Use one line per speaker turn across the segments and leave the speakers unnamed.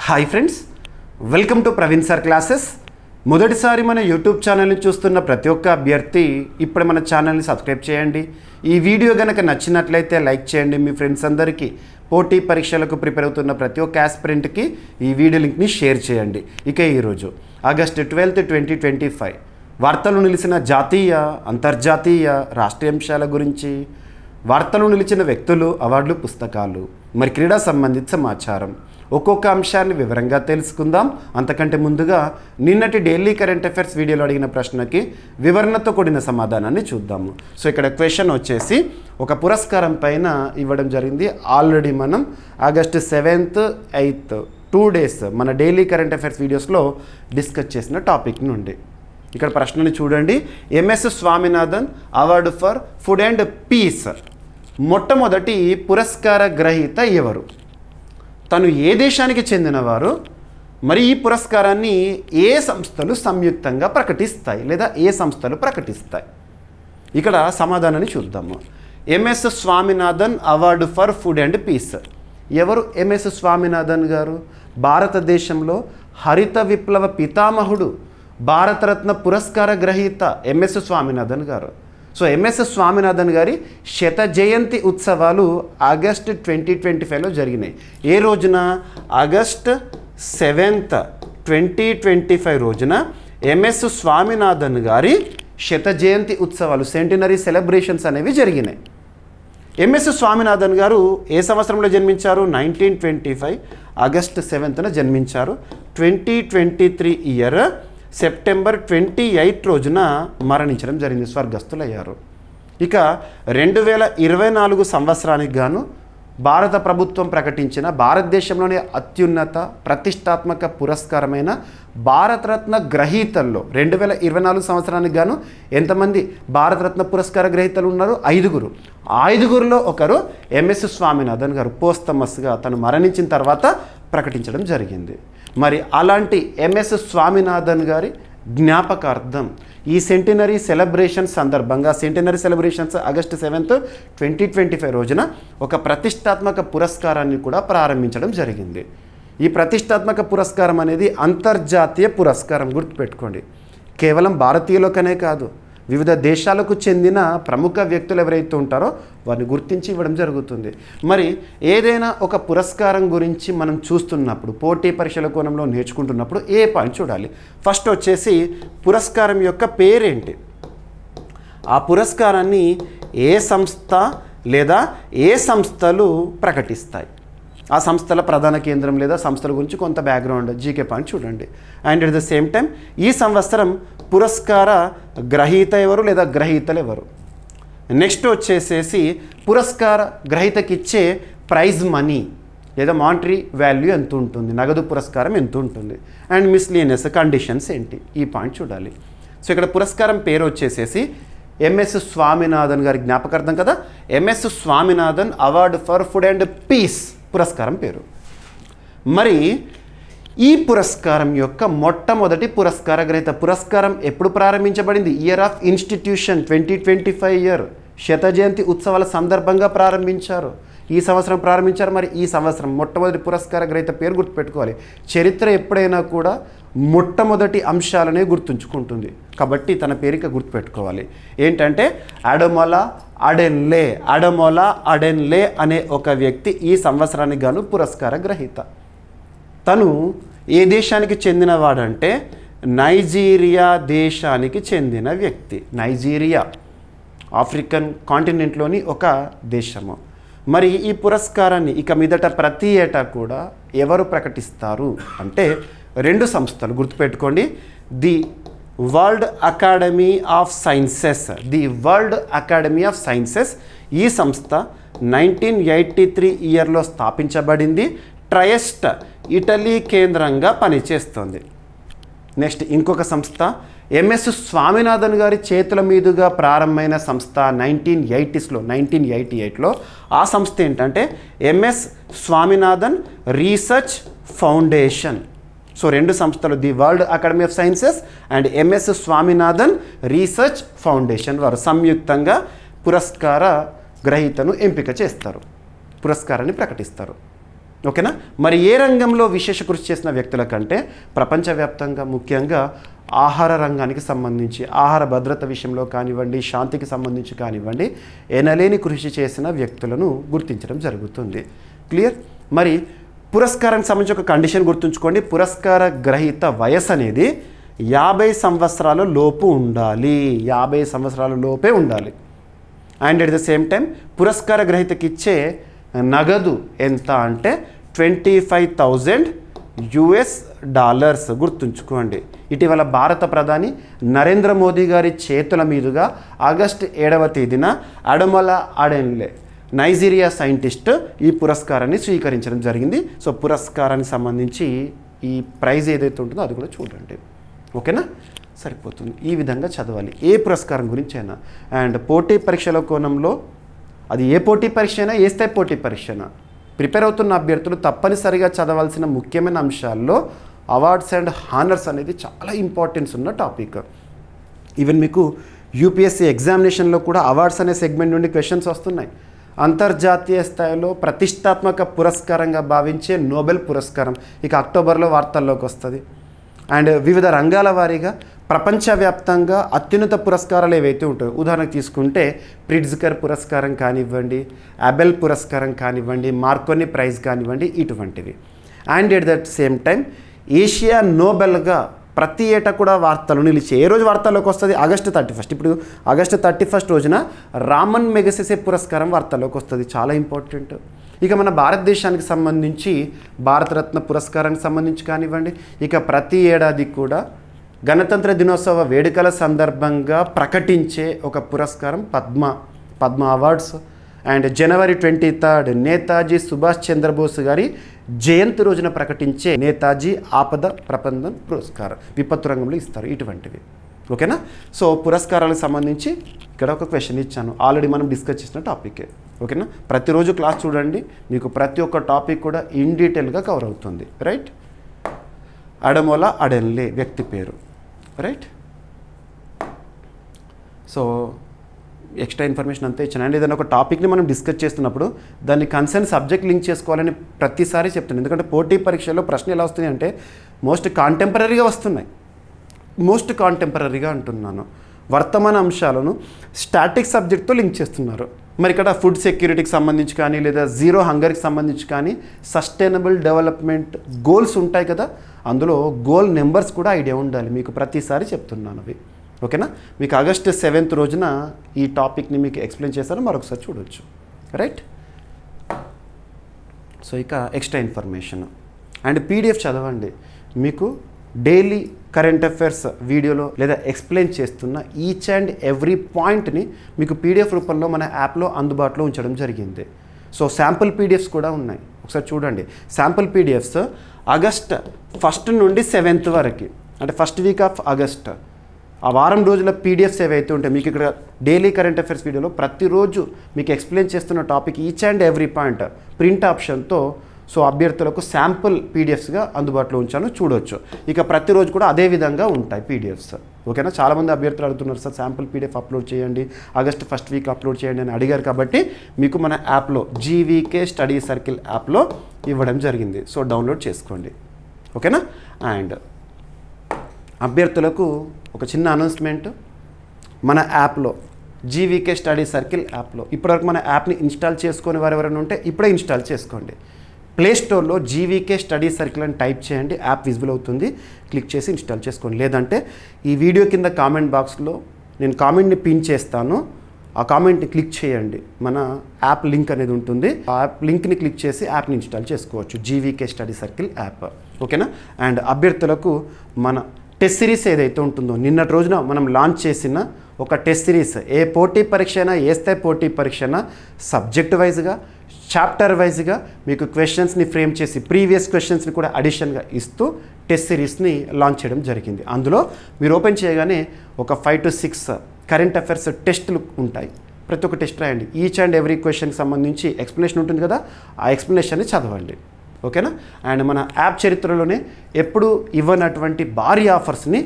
Hi friends, welcome to Praveen sir classes. మొదటిసారి మన YouTube ఛానల్ని చూస్తున్న ప్రతి ఒక్క అభ్యర్థి ఇప్పుడు మన ఛానల్ని సబ్స్క్రైబ్ చేయండి. ఈ వీడియో కనుక నచ్చినట్లయితే లైక్ చేయండి. మీ ఫ్రెండ్స్ అందరికీ పోటీ పరీక్షలకు ప్రిపేర్ అవుతున్న ప్రతి ఒక్క ఆస్పిరెంట్కి ఈ వీడియో లింక్ని షేర్ చేయండి. ఇక ఈరోజు ఆగస్టు 12, 2025 వార్తలు నిలిచిన జాతీయ, అంతర్జాతీయ, రాష్ట్రీయ అంశాల గురించి, వార్తలు నిలిచిన వ్యక్తులు, అవార్డులు, పుస్తకాలు, మరి క్రీడా సంబంధిత సమాచారం, ఒక్కొక్క అంశాన్ని వివరంగా తెలుసుకుందాం. అంతకంటే ముందుగా నిన్నటి డైలీ కరెంట్ అఫైర్స్ వీడియోలో అడిగిన ప్రశ్నకి వివరణతో కూడిన సమాధానాన్ని చూద్దాము. సో ఇక్కడ క్వశ్చన్ వచ్చేసి ఒక పురస్కారం పైన ఇవ్వడం జరిగింది. ఆల్రెడీ మనం ఆగస్టు 7th, 8th 2 days మన డైలీ కరెంట్ అఫైర్స్ వీడియోస్లో డిస్కస్ చేసిన టాపిక్ నుండి ఇక్కడ ప్రశ్నని చూడండి. MS Swaminathan award for food and peace మొట్టమొదటి పురస్కార గ్రహీత ఎవరు? తను ఏ దేశానికి చెందినవారు? మరి ఈ పురస్కారాన్ని ఏ సంస్థలు సంయుక్తంగా ప్రకటిస్తాయి లేదా ఏ సంస్థలు ప్రకటిస్తాయి? ఇక్కడ సమాధానాన్ని చూద్దాము. MS Swaminathan award for food and peace. ఎవరు ఎంఎస్ స్వామినాథన్ గారు? భారతదేశంలో హరిత విప్లవ పితామహుడు, భారతరత్న పురస్కార గ్రహీత ఎంఎస్ స్వామినాథన్ గారు. సో ఎంఎస్ స్వామినాథన్ గారి శత జయంతి ఉత్సవాలు ఆగస్ట్ 2025లో జరిగినాయి. ఏ రోజున? ఆగస్ట్ 7th, 2025 రోజున ఎంఎస్ స్వామినాథన్ గారి శత జయంతి ఉత్సవాలు, సెంటినరీ సెలబ్రేషన్స్ అనేవి జరిగినాయి. ఎంఎస్ స్వామినాథన్ గారు ఏ సంవత్సరంలో జన్మించారు? 1925 ఆగస్ట్ 7th జన్మించారు. 2023 ఇయర్ సెప్టెంబర్ 28 రోజున మరణించడం జరిగింది, స్వర్గస్థులయ్యారు. ఇక 2024 సంవత్సరానికి గాను భారత ప్రభుత్వం ప్రకటించిన భారతదేశంలోని అత్యున్నత ప్రతిష్టాత్మక పురస్కారమైన భారతరత్న గ్రహీతల్లో 2024 సంవత్సరానికి గాను ఎంతమంది భారతరత్న పురస్కార గ్రహీతలు ఉన్నారు? 5. 5గురిలో ఒకరు ఎంఎస్ స్వామినాథన్ గారు. పోస్తమస్గా తను మరణించిన తర్వాత ప్రకటించడం జరిగింది. మరి అలాంటి ఎంఎస్ స్వామినాథన్ గారి జ్ఞాపకార్థం ఈ సెంటినరీ సెలబ్రేషన్స్ సందర్భంగా, సెంటినరీ సెలబ్రేషన్స్ ఆగస్టు 7th, 2025 రోజున ఒక ప్రతిష్టాత్మక పురస్కారాన్ని కూడా ప్రారంభించడం జరిగింది. ఈ ప్రతిష్టాత్మక పురస్కారం అనేది అంతర్జాతీయ పురస్కారం, గుర్తుపెట్టుకోండి. కేవలం భారతీయులకనే కాదు, వివిధ దేశాలకు చెందిన ప్రముఖ వ్యక్తులు ఎవరైతే ఉంటారో వారిని గుర్తించి ఇవ్వడం జరుగుతుంది. మరి ఏదైనా ఒక పురస్కారం గురించి మనం చూస్తున్నప్పుడు, పోటీ పరీక్షల కోణంలో నేర్చుకుంటున్నప్పుడు ఏ పాయింట్ చూడాలి? ఫస్ట్ వచ్చేసి పురస్కారం యొక్క పేరేంటి? ఆ పురస్కారాన్ని ఏ సంస్థ లేదా ఏ సంస్థలు ప్రకటిస్తాయి? ఆ సంస్థల ప్రధాన కేంద్రం లేదా సంస్థల గురించి కొంత బ్యాక్గ్రౌండ్, జీకే పాయింట్ చూడండి. And at the same time ఈ సంవత్సరం పురస్కార గ్రహీత ఎవరు లేదా గ్రహీతలు ఎవరు? నెక్స్ట్ వచ్చేసేసి పురస్కార గ్రహీతకి ఇచ్చే ప్రైజ్ మనీ లేదా మానిటరీ వాల్యూ ఎంత ఉంటుంది, నగదు పురస్కారం ఎంత ఉంటుంది, అండ్ మిస్లీనియస్ కండిషన్స్ ఏంటి? ఈ పాయింట్ చూడాలి. సో ఇక్కడ పురస్కారం పేరు వచ్చేసేసి ఎంఎస్ స్వామినాథన్ గారి జ్ఞాపకార్థం కదా, MS Swaminathan award for food and peace పురస్కారం పేరు. మరి ఈ పురస్కారం యొక్క మొట్టమొదటి పురస్కార గ్రహీత, పురస్కారం ఎప్పుడు ప్రారంభించబడింది? ఇయర్ ఆఫ్ ఇన్స్టిట్యూషన్ 2025 ఇయర్, శత జయంతి ఉత్సవాల సందర్భంగా ప్రారంభించారు. ఈ సంవత్సరం ప్రారంభించారు. మరి ఈ సంవత్సరం మొట్టమొదటి పురస్కార గ్రహీత పేరు గుర్తుపెట్టుకోవాలి. చరిత్ర ఎప్పుడైనా కూడా మొట్టమొదటి అంశాలనే గుర్తుంచుకుంటుంది కాబట్టి తన పేరిక గుర్తుపెట్టుకోవాలి. ఏంటంటే అడమోలా అడెన్లే, అడమోలా అడెన్లే అనే ఒక వ్యక్తి ఈ సంవత్సరానికి గాను పురస్కార గ్రహీత. తను ఏ దేశానికి చెందినవాడంటే నైజీరియా దేశానికి చెందిన వ్యక్తి. నైజీరియా ఆఫ్రికన్ కాంటినెంట్లోని ఒక దేశము. మరి ఈ పురస్కారాన్ని ఇక మీదట ప్రతి ఏటా కూడా ఎవరు ప్రకటిస్తారు అంటే 2 సంస్థలు, గుర్తుపెట్టుకోండి. The world academy of sciences, the world academy of sciences ఈ సంస్థ 1983 ఇయర్లో స్థాపించబడింది. ట్రయస్ట్ ఇటలీ కేంద్రంగా పనిచేస్తుంది. నెక్స్ట్ ఇంకొక సంస్థ ఎంఎస్ స్వామినాథన్ గారి చేతుల మీదుగా ప్రారంభమైన సంస్థ 1988లో. ఆ సంస్థ ఏంటంటే MS Swaminathan research foundation. So 2 సంస్థలు, the world academy of sciences and MS Swaminathan research foundation వారు సంయుక్తంగా పురస్కార గ్రహీతను ఎంపిక చేస్తారు, పురస్కారాన్ని ప్రకటిస్తారు. ఓకేనా. మరి ఏ రంగంలో విశేష కృషి చేసిన వ్యక్తుల కంటే ప్రపంచవ్యాప్తంగా ముఖ్యంగా ఆహార రంగానికి సంబంధించి ఆహార భద్రత విషయంలో కానివ్వండి, శాంతికి సంబంధించి కానివ్వండి, ఎనలేని కృషి చేసిన వ్యక్తులను గుర్తించడం జరుగుతుంది. క్లియర్. మరి పురస్కారానికి సంబంధించి ఒక కండిషన్ గుర్తుంచుకోండి. పురస్కార గ్రహీత వయసు అనేది 50 సంవత్సరాల లోపు ఉండాలి. 50 సంవత్సరాల లోపే ఉండాలి. And at the same time పురస్కార గ్రహీతకి ఇచ్చే నగదు ఎంత అంటే $25,000 గుర్తుంచుకోండి. ఇటీవల భారత ప్రధాని నరేంద్ర మోదీ గారి చేతుల మీదుగా ఆగస్టు 7వ తేదీన అడమోలా అడెన్లే నైజీరియా సైంటిస్ట్ ఈ పురస్కారాన్ని స్వీకరించడం జరిగింది. సో పురస్కారానికి సంబంధించి ఈ ప్రైజ్ ఏదైతే ఉంటుందో అది కూడా చూడండి. ఓకేనా, సరిపోతుంది. ఈ విధంగా చదవాలి ఏ పురస్కారం గురించి అయినా. అండ్ పోటీ పరీక్షల కోణంలో అది ఏ పోటీ పరీక్ష అయినా, ఏ స్థాయి పోటీ పరీక్ష అయినా ప్రిపేర్ అవుతున్న అభ్యర్థులు తప్పనిసరిగా చదవాల్సిన ముఖ్యమైన అంశాల్లో అవార్డ్స్ అండ్ హానర్స్ అనేది చాలా ఇంపార్టెన్స్ ఉన్న టాపిక్. ఈవెన్ మీకు యూపీఎస్సీ ఎగ్జామినేషన్లో కూడా అవార్డ్స్ అనే సెగ్మెంట్ నుండి క్వశ్చన్స్ వస్తున్నాయి. అంతర్జాతీయ స్థాయిలో ప్రతిష్టాత్మక పురస్కారంగా భావించే నోబెల్ పురస్కారం ఇక అక్టోబర్లో వార్తల్లోకి వస్తుంది. అండ్ వివిధ రంగాల వారీగా ప్రపంచవ్యాప్తంగా అత్యున్నత పురస్కారాలు ఏవైతే ఉంటాయో, ఉదాహరణకు తీసుకుంటే ప్రిట్జ్కర్ పురస్కారం కానివ్వండి, అబెల్ పురస్కారం కానివ్వండి, మార్కోని ప్రైజ్ కానివ్వండి, ఇటువంటివి. And at that same time Asia నోబెల్గా ప్రతి ఏటా కూడా వార్తలు నిలిచి ఏ రోజు వార్తల్లోకి వస్తుంది? ఆగస్టు 31. ఇప్పుడు ఆగస్టు 31 రోజున రామన్ మెగసెసే పురస్కారం వార్తల్లోకి వస్తుంది. చాలా ఇంపార్టెంట్. ఇక మన భారతదేశానికి సంబంధించి భారతరత్న పురస్కారానికి సంబంధించి కానివ్వండి, ఇక ప్రతి ఏడాది కూడా గణతంత్ర దినోత్సవ వేడుకల సందర్భంగా ప్రకటించే ఒక పురస్కారం పద్మ అవార్డ్స్. అండ్ జనవరి 23 నేతాజీ సుభాష్ చంద్రబోస్ గారి జయంతి రోజున ప్రకటించే నేతాజీ ఆపద ప్రబంధన్ పురస్కారం విపత్తు రంగంలో ఇస్తారు. ఇటువంటివి. ఓకేనా. సో పురస్కారాలకు సంబంధించి ఇక్కడ ఒక క్వశ్చన్ ఇచ్చాను, ఆల్రెడీ మనం డిస్కస్ చేసిన టాపికే. ఓకేనా. ప్రతిరోజు క్లాస్ చూడండి, మీకు ప్రతి ఒక్క టాపిక్ కూడా ఇన్ డీటెయిల్గా కవర్ అవుతుంది. రైట్. అడమోలా అడెన్లే వ్యక్తి పేరు. రైట్. సో ఎక్స్ట్రా ఇన్ఫర్మేషన్ అంతా ఇచ్చాను. అండ్ ఏదైనా ఒక టాపిక్ని మనం డిస్కస్ చేస్తున్నప్పుడు దాన్ని కన్సర్న్ సబ్జెక్ట్ లింక్ చేసుకోవాలని ప్రతిసారి చెప్తాను. ఎందుకంటే పోటీ పరీక్షల్లో ప్రశ్న ఎలా వస్తుంది అంటే మోస్ట్ కాంటెంపరీగా వస్తున్నాయి. మోస్ట్ కాంటెంపరీగా అంటున్నాను. వర్తమాన అంశాలను స్టాటిక్ సబ్జెక్ట్తో లింక్ చేస్తున్నారు. మరి ఇక్కడ ఫుడ్ సెక్యూరిటీకి సంబంధించి కానీ, లేదా జీరో హంగర్కి సంబంధించి కానీ, సస్టైనబుల్ డెవలప్మెంట్ గోల్స్ ఉంటాయి కదా, అందులో గోల్ నెంబర్స్ కూడా ఐడియా ఉండాలి. మీకు ప్రతిసారి చెప్తున్నాను అవి. ఓకేనా. మీకు ఆగస్టు 7th రోజున ఈ టాపిక్ని మీకు ఎక్స్ప్లెయిన్ చేస్తాను, మరొకసారి చూడవచ్చు. రైట్. సో ఇక ఎక్స్ట్రా ఇన్ఫర్మేషన్ అండ్ పీడిఎఫ్ చదవండి. మీకు డైలీ కరెంట్ అఫైర్స్ వీడియోలో లేదా ఎక్స్ప్లెయిన్ చేస్తున్న ఈచ్ అండ్ ఎవ్రీ పాయింట్ని మీకు పీడిఎఫ్ రూపంలో మన యాప్లో అందుబాటులో ఉంచడం జరిగింది. సో శాంపుల్ పీడిఎఫ్స్ కూడా ఉన్నాయి, ఒకసారి చూడండి. శాంపుల్ పీడిఎఫ్స్ ఆగస్ట్ 1 నుండి 7th వరకు, అంటే ఫస్ట్ వీక్ ఆఫ్ ఆగస్ట్, ఆ వారం రోజుల పీడిఎఫ్స్ ఏవైతే ఉంటాయి మీకు ఇక్కడ డైలీ కరెంట్ అఫైర్స్ వీడియోలో ప్రతిరోజు మీకు ఎక్స్ప్లెయిన్ చేస్తున్న topic each and every point print ఆప్షన్తో సో అభ్యర్థులకు శాంపుల్ పీడిఎఫ్స్గా అందుబాటులో ఉంచాను, చూడవచ్చు. ఇక ప్రతిరోజు కూడా అదే విధంగా ఉంటాయి పీడిఎఫ్స్. ఓకేనా. చాలామంది అభ్యర్థులు అడుగుతున్నారు, సార్ శాంపుల్ పీడిఎఫ్ అప్లోడ్ చేయండి, ఆగస్ట్ 1st వీక్ అప్లోడ్ చేయండి అని అడిగారు. కాబట్టి మీకు మన యాప్లో జీవీకే స్టడీ సర్కిల్ యాప్లో ఇవ్వడం జరిగింది. సో డౌన్లోడ్ చేసుకోండి. ఓకేనా. అండ్ అభ్యర్థులకు ఒక చిన్న అనౌన్స్మెంట్, మన యాప్లో జీవీకే స్టడీ సర్కిల్ యాప్లో ఇప్పటివరకు మన యాప్ని ఇన్స్టాల్ చేసుకొని వారు ఎవరైనా ఉంటే ఇప్పుడే ఇన్స్టాల్ చేసుకోండి. ప్లే స్టోర్లో జీవీకే స్టడీ సర్కిల్ అని టైప్ చేయండి, యాప్ విజిబుల్ అవుతుంది, క్లిక్ చేసి ఇన్స్టాల్ చేసుకోండి. లేదంటే ఈ వీడియో కింద కామెంట్ బాక్స్లో నేను కామెంట్ని పిన్ చేస్తాను, ఆ కామెంట్ని క్లిక్ చేయండి, మన యాప్ లింక్ అనేది ఉంటుంది. ఆ యాప్ లింక్ని క్లిక్ చేసి యాప్ని ఇన్స్టాల్ చేసుకోవచ్చు, జీవీకే స్టడీ సర్కిల్ యాప్. ఓకేనా. అండ్ అభ్యర్థులకు మన టెస్ట్ సిరీస్ ఏదైతే ఉంటుందో నిన్నటి రోజున మనం లాంచ్ చేసిన ఒక టెస్ట్ సిరీస్, ఏ పోటీ పరీక్ష అయినా, ఏ స్థాయి పోటీ పరీక్ష అయినా సబ్జెక్ట్ వైజ్గా, చాప్టర్ వైజ్గా మీకు క్వశ్చన్స్ని ఫ్రేమ్ చేసి ప్రీవియస్ క్వశ్చన్స్ని కూడా అడిషన్గా ఇస్తూ టెస్ట్ సిరీస్ని లాంచ్ చేయడం జరిగింది. అందులో మీరు ఓపెన్ చేయగానే ఒక 5 to 6 కరెంట్ అఫైర్స్ టెస్టులు ఉంటాయి. ప్రతి ఒక్క టెస్ట్ రాయండి. ఈచ్ అండ్ ఎవ్రీ క్వశ్చన్కి సంబంధించి ఎక్స్ప్లెనేషన్ ఉంటుంది కదా, ఆ ఎక్స్ప్లెనేషన్ని చదవండి. ఓకేనా. అండ్ మన యాప్ చరిత్రలోనే ఎప్పుడు ఇవ్వనటువంటి భారీ ఆఫర్స్ని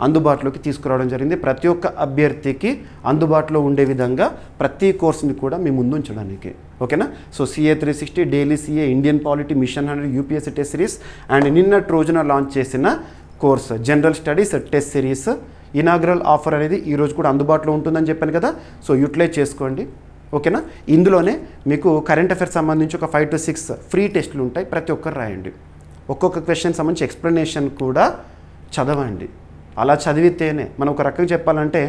అందుబాటులోకి తీసుకురావడం జరిగింది. ప్రతి ఒక్క అభ్యర్థికి అందుబాటులో ఉండే విధంగా ప్రతి కోర్సుని కూడా మీ ముందు ఉంచడానికి. ఓకేనా? So CA 360, daily CA, Indian polity, mission 100, UPSC test series and నిన్నటి రోజున లాంచ్ చేసిన course general studies test series inaugural offer అనేది ఈరోజు కూడా అందుబాటులో ఉంటుందని చెప్పాను కదా. సో యూటిలైజ్ చేసుకోండి. ఓకేనా? ఇందులోనే మీకు కరెంట్ అఫైర్స్ సంబంధించి ఒక 5 to 6 ఫ్రీ టెస్టులు ఉంటాయి. ప్రతి ఒక్కరు రాయండి. ఒక్కొక్క క్వశ్చన్ సంబంధించి ఎక్స్ప్లెనేషన్ కూడా చదవండి. అలా చదివితేనే మనం ఒక రకంగా చెప్పాలంటే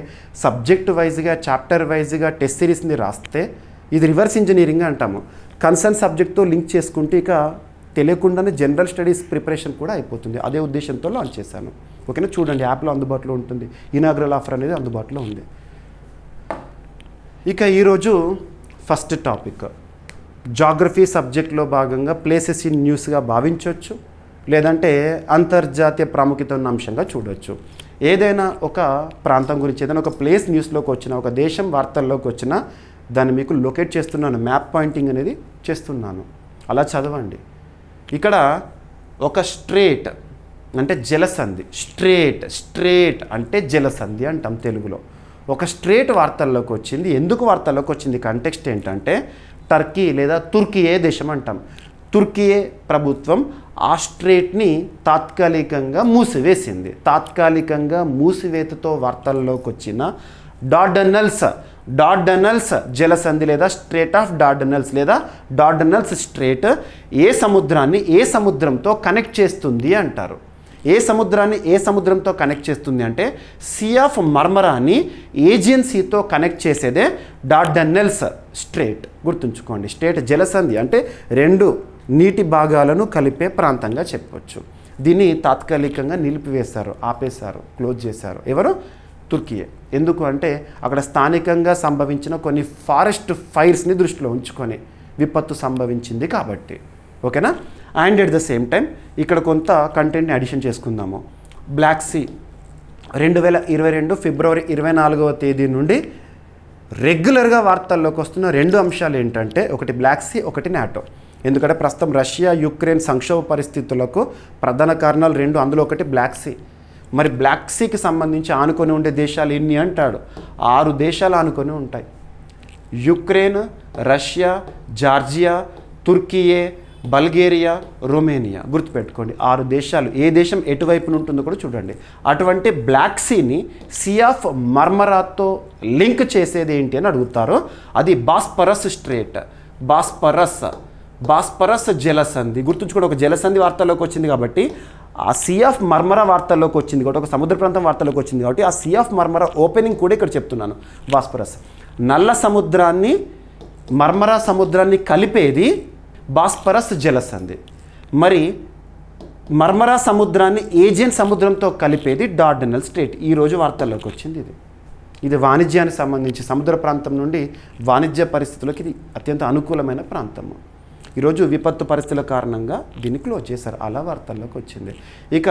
సబ్జెక్ట్ వైజ్గా, చాప్టర్ వైజ్గా టెస్ట్ సిరీస్ని రాస్తే ఇది రివర్స్ ఇంజనీరింగ్ అంటాము. కన్సర్న్ సబ్జెక్ట్తో లింక్ చేసుకుంటే ఇక తెలియకుండానే జనరల్ స్టడీస్ ప్రిపరేషన్ కూడా అయిపోతుంది. అదే ఉద్దేశంతో లాంచ్ చేశాను. ఓకేనా? చూడండి, యాప్లో అందుబాటులో ఉంటుంది. ఇనాగ్రల్ ఆఫర్ అనేది అందుబాటులో ఉంది. ఇక ఈరోజు ఫస్ట్ టాపిక్ జాగ్రఫీ సబ్జెక్ట్లో భాగంగా ప్లేసెస్ ఇన్ న్యూస్గా భావించవచ్చు, లేదంటే అంతర్జాతీయ ప్రాముఖ్యత ఉన్న అంశంగా చూడవచ్చు. ఏదైనా ఒక ప్రాంతం గురించి, ఏదైనా ఒక ప్లేస్ న్యూస్లోకి వచ్చినా, ఒక దేశం వార్తల్లోకి వచ్చినా దాన్ని మీకు లొకేట్ చేస్తున్నాను, మ్యాప్ పాయింటింగ్ అనేది చేస్తున్నాను. అలా చదవండి. ఇక్కడ ఒక స్ట్రేట్ అంటే జలసంధి, స్ట్రేట్ అంటే జలసంధి అంటాం తెలుగులో. ఒక స్ట్రేట్ వార్తల్లోకి వచ్చింది. ఎందుకు వార్తల్లోకి వచ్చింది? కంటెక్స్ట్ ఏంటంటే టర్కీ లేదా తుర్కియే దేశం అంటాం. తుర్కియే ప్రభుత్వం ఆ స్ట్రేట్ని తాత్కాలికంగా మూసివేసింది. తాత్కాలికంగా మూసివేతతో వార్తల్లోకి వచ్చిన డార్డనల్స్ జలసంధి లేదా స్ట్రేట్ ఆఫ్ డార్డనల్స్ లేదా డార్డనల్స్ స్ట్రేట్ ఏ సముద్రాన్ని ఏ సముద్రంతో కనెక్ట్ చేస్తుంది అంటారు. ఏ సముద్రాన్ని ఏ సముద్రంతో కనెక్ట్ చేస్తుంది అంటే సీ ఆఫ్ మర్మరాని ఏజియన్సీతో కనెక్ట్ చేసేదే డార్డనెల్స్ స్ట్రేట్. గుర్తుంచుకోండి, స్ట్రేట్ జలసంధి అంటే రెండు నీటి భాగాలను కలిపే ప్రాంతంగా చెప్పవచ్చు. దీన్ని తాత్కాలికంగా నిలిపివేశారు, ఆపేశారు, క్లోజ్ చేశారు. ఎవరు? తుర్కియే. ఎందుకు అంటే అక్కడ స్థానికంగా సంభవించిన కొన్ని ఫారెస్ట్ ఫైర్స్ని దృష్టిలో ఉంచుకొని విపత్తు సంభవించింది కాబట్టి. ఓకేనా? And at the same time ఇక్కడ కొంత కంటెంట్ని అడిషన్ చేసుకుందాము. బ్లాక్ సీ 2022 ఫిబ్రవరి 24వ తేదీ నుండి రెగ్యులర్గా వార్తల్లోకి వస్తున్న రెండు అంశాలు ఏంటంటే ఒకటి బ్లాక్ సీ, ఒకటి నాటో. ఎందుకంటే ప్రస్తుతం రష్యా యుక్రెయిన్ సంక్షోభ పరిస్థితులకు ప్రధాన కారణాలు రెండు. అందులో ఒకటి బ్లాక్ సీ. మరి బ్లాక్ సీకి సంబంధించి ఆనుకొని ఉండే దేశాలు ఎన్ని అంటాడు? 6 దేశాలు ఆనుకొని ఉంటాయి. Ukraine, Russia, Georgia, Türkiye, Bulgaria, Romania. గుర్తుపెట్టుకోండి, 6 దేశాలు. ఏ దేశం ఎటువైపున ఉంటుందో కూడా చూడండి. అటువంటి బ్లాక్ సీని సీ ఆఫ్ మర్మరాతో లింక్ చేసేది ఏంటి అని అడుగుతారు. అది బాస్పరస్ స్ట్రేట్. బాస్పరస్ జలసంధి. గుర్తుంచుకోండి, ఒక జలసంధి వార్తల్లోకి వచ్చింది కాబట్టి ఆ సీ ఆఫ్ మర్మరా వార్తల్లోకి వచ్చింది కాబట్టి, ఒక సముద్ర ప్రాంతం వార్తల్లోకి వచ్చింది కాబట్టి ఆ సీ ఆఫ్ మర్మరా ఓపెనింగ్ కూడా ఇక్కడ చెప్తున్నాను. బాస్పరస్ నల్ల సముద్రాన్ని మర్మరా సముద్రాన్ని కలిపేది బాస్పరస్ జలసంధి. మరి మర్మరా సముద్రాన్ని ఏజియన్ సముద్రంతో కలిపేది డార్డనల్ స్ట్రేట్. ఈరోజు వార్తల్లోకి వచ్చింది ఇది వాణిజ్యానికి సంబంధించి సముద్ర ప్రాంతం నుండి వాణిజ్య పరిస్థితులకు ఇది అత్యంత అనుకూలమైన ప్రాంతము. ఈరోజు విపత్తు పరిస్థితుల కారణంగా దీన్ని క్లోజ్ చేశారు. అలా వార్తల్లోకి వచ్చింది. ఇక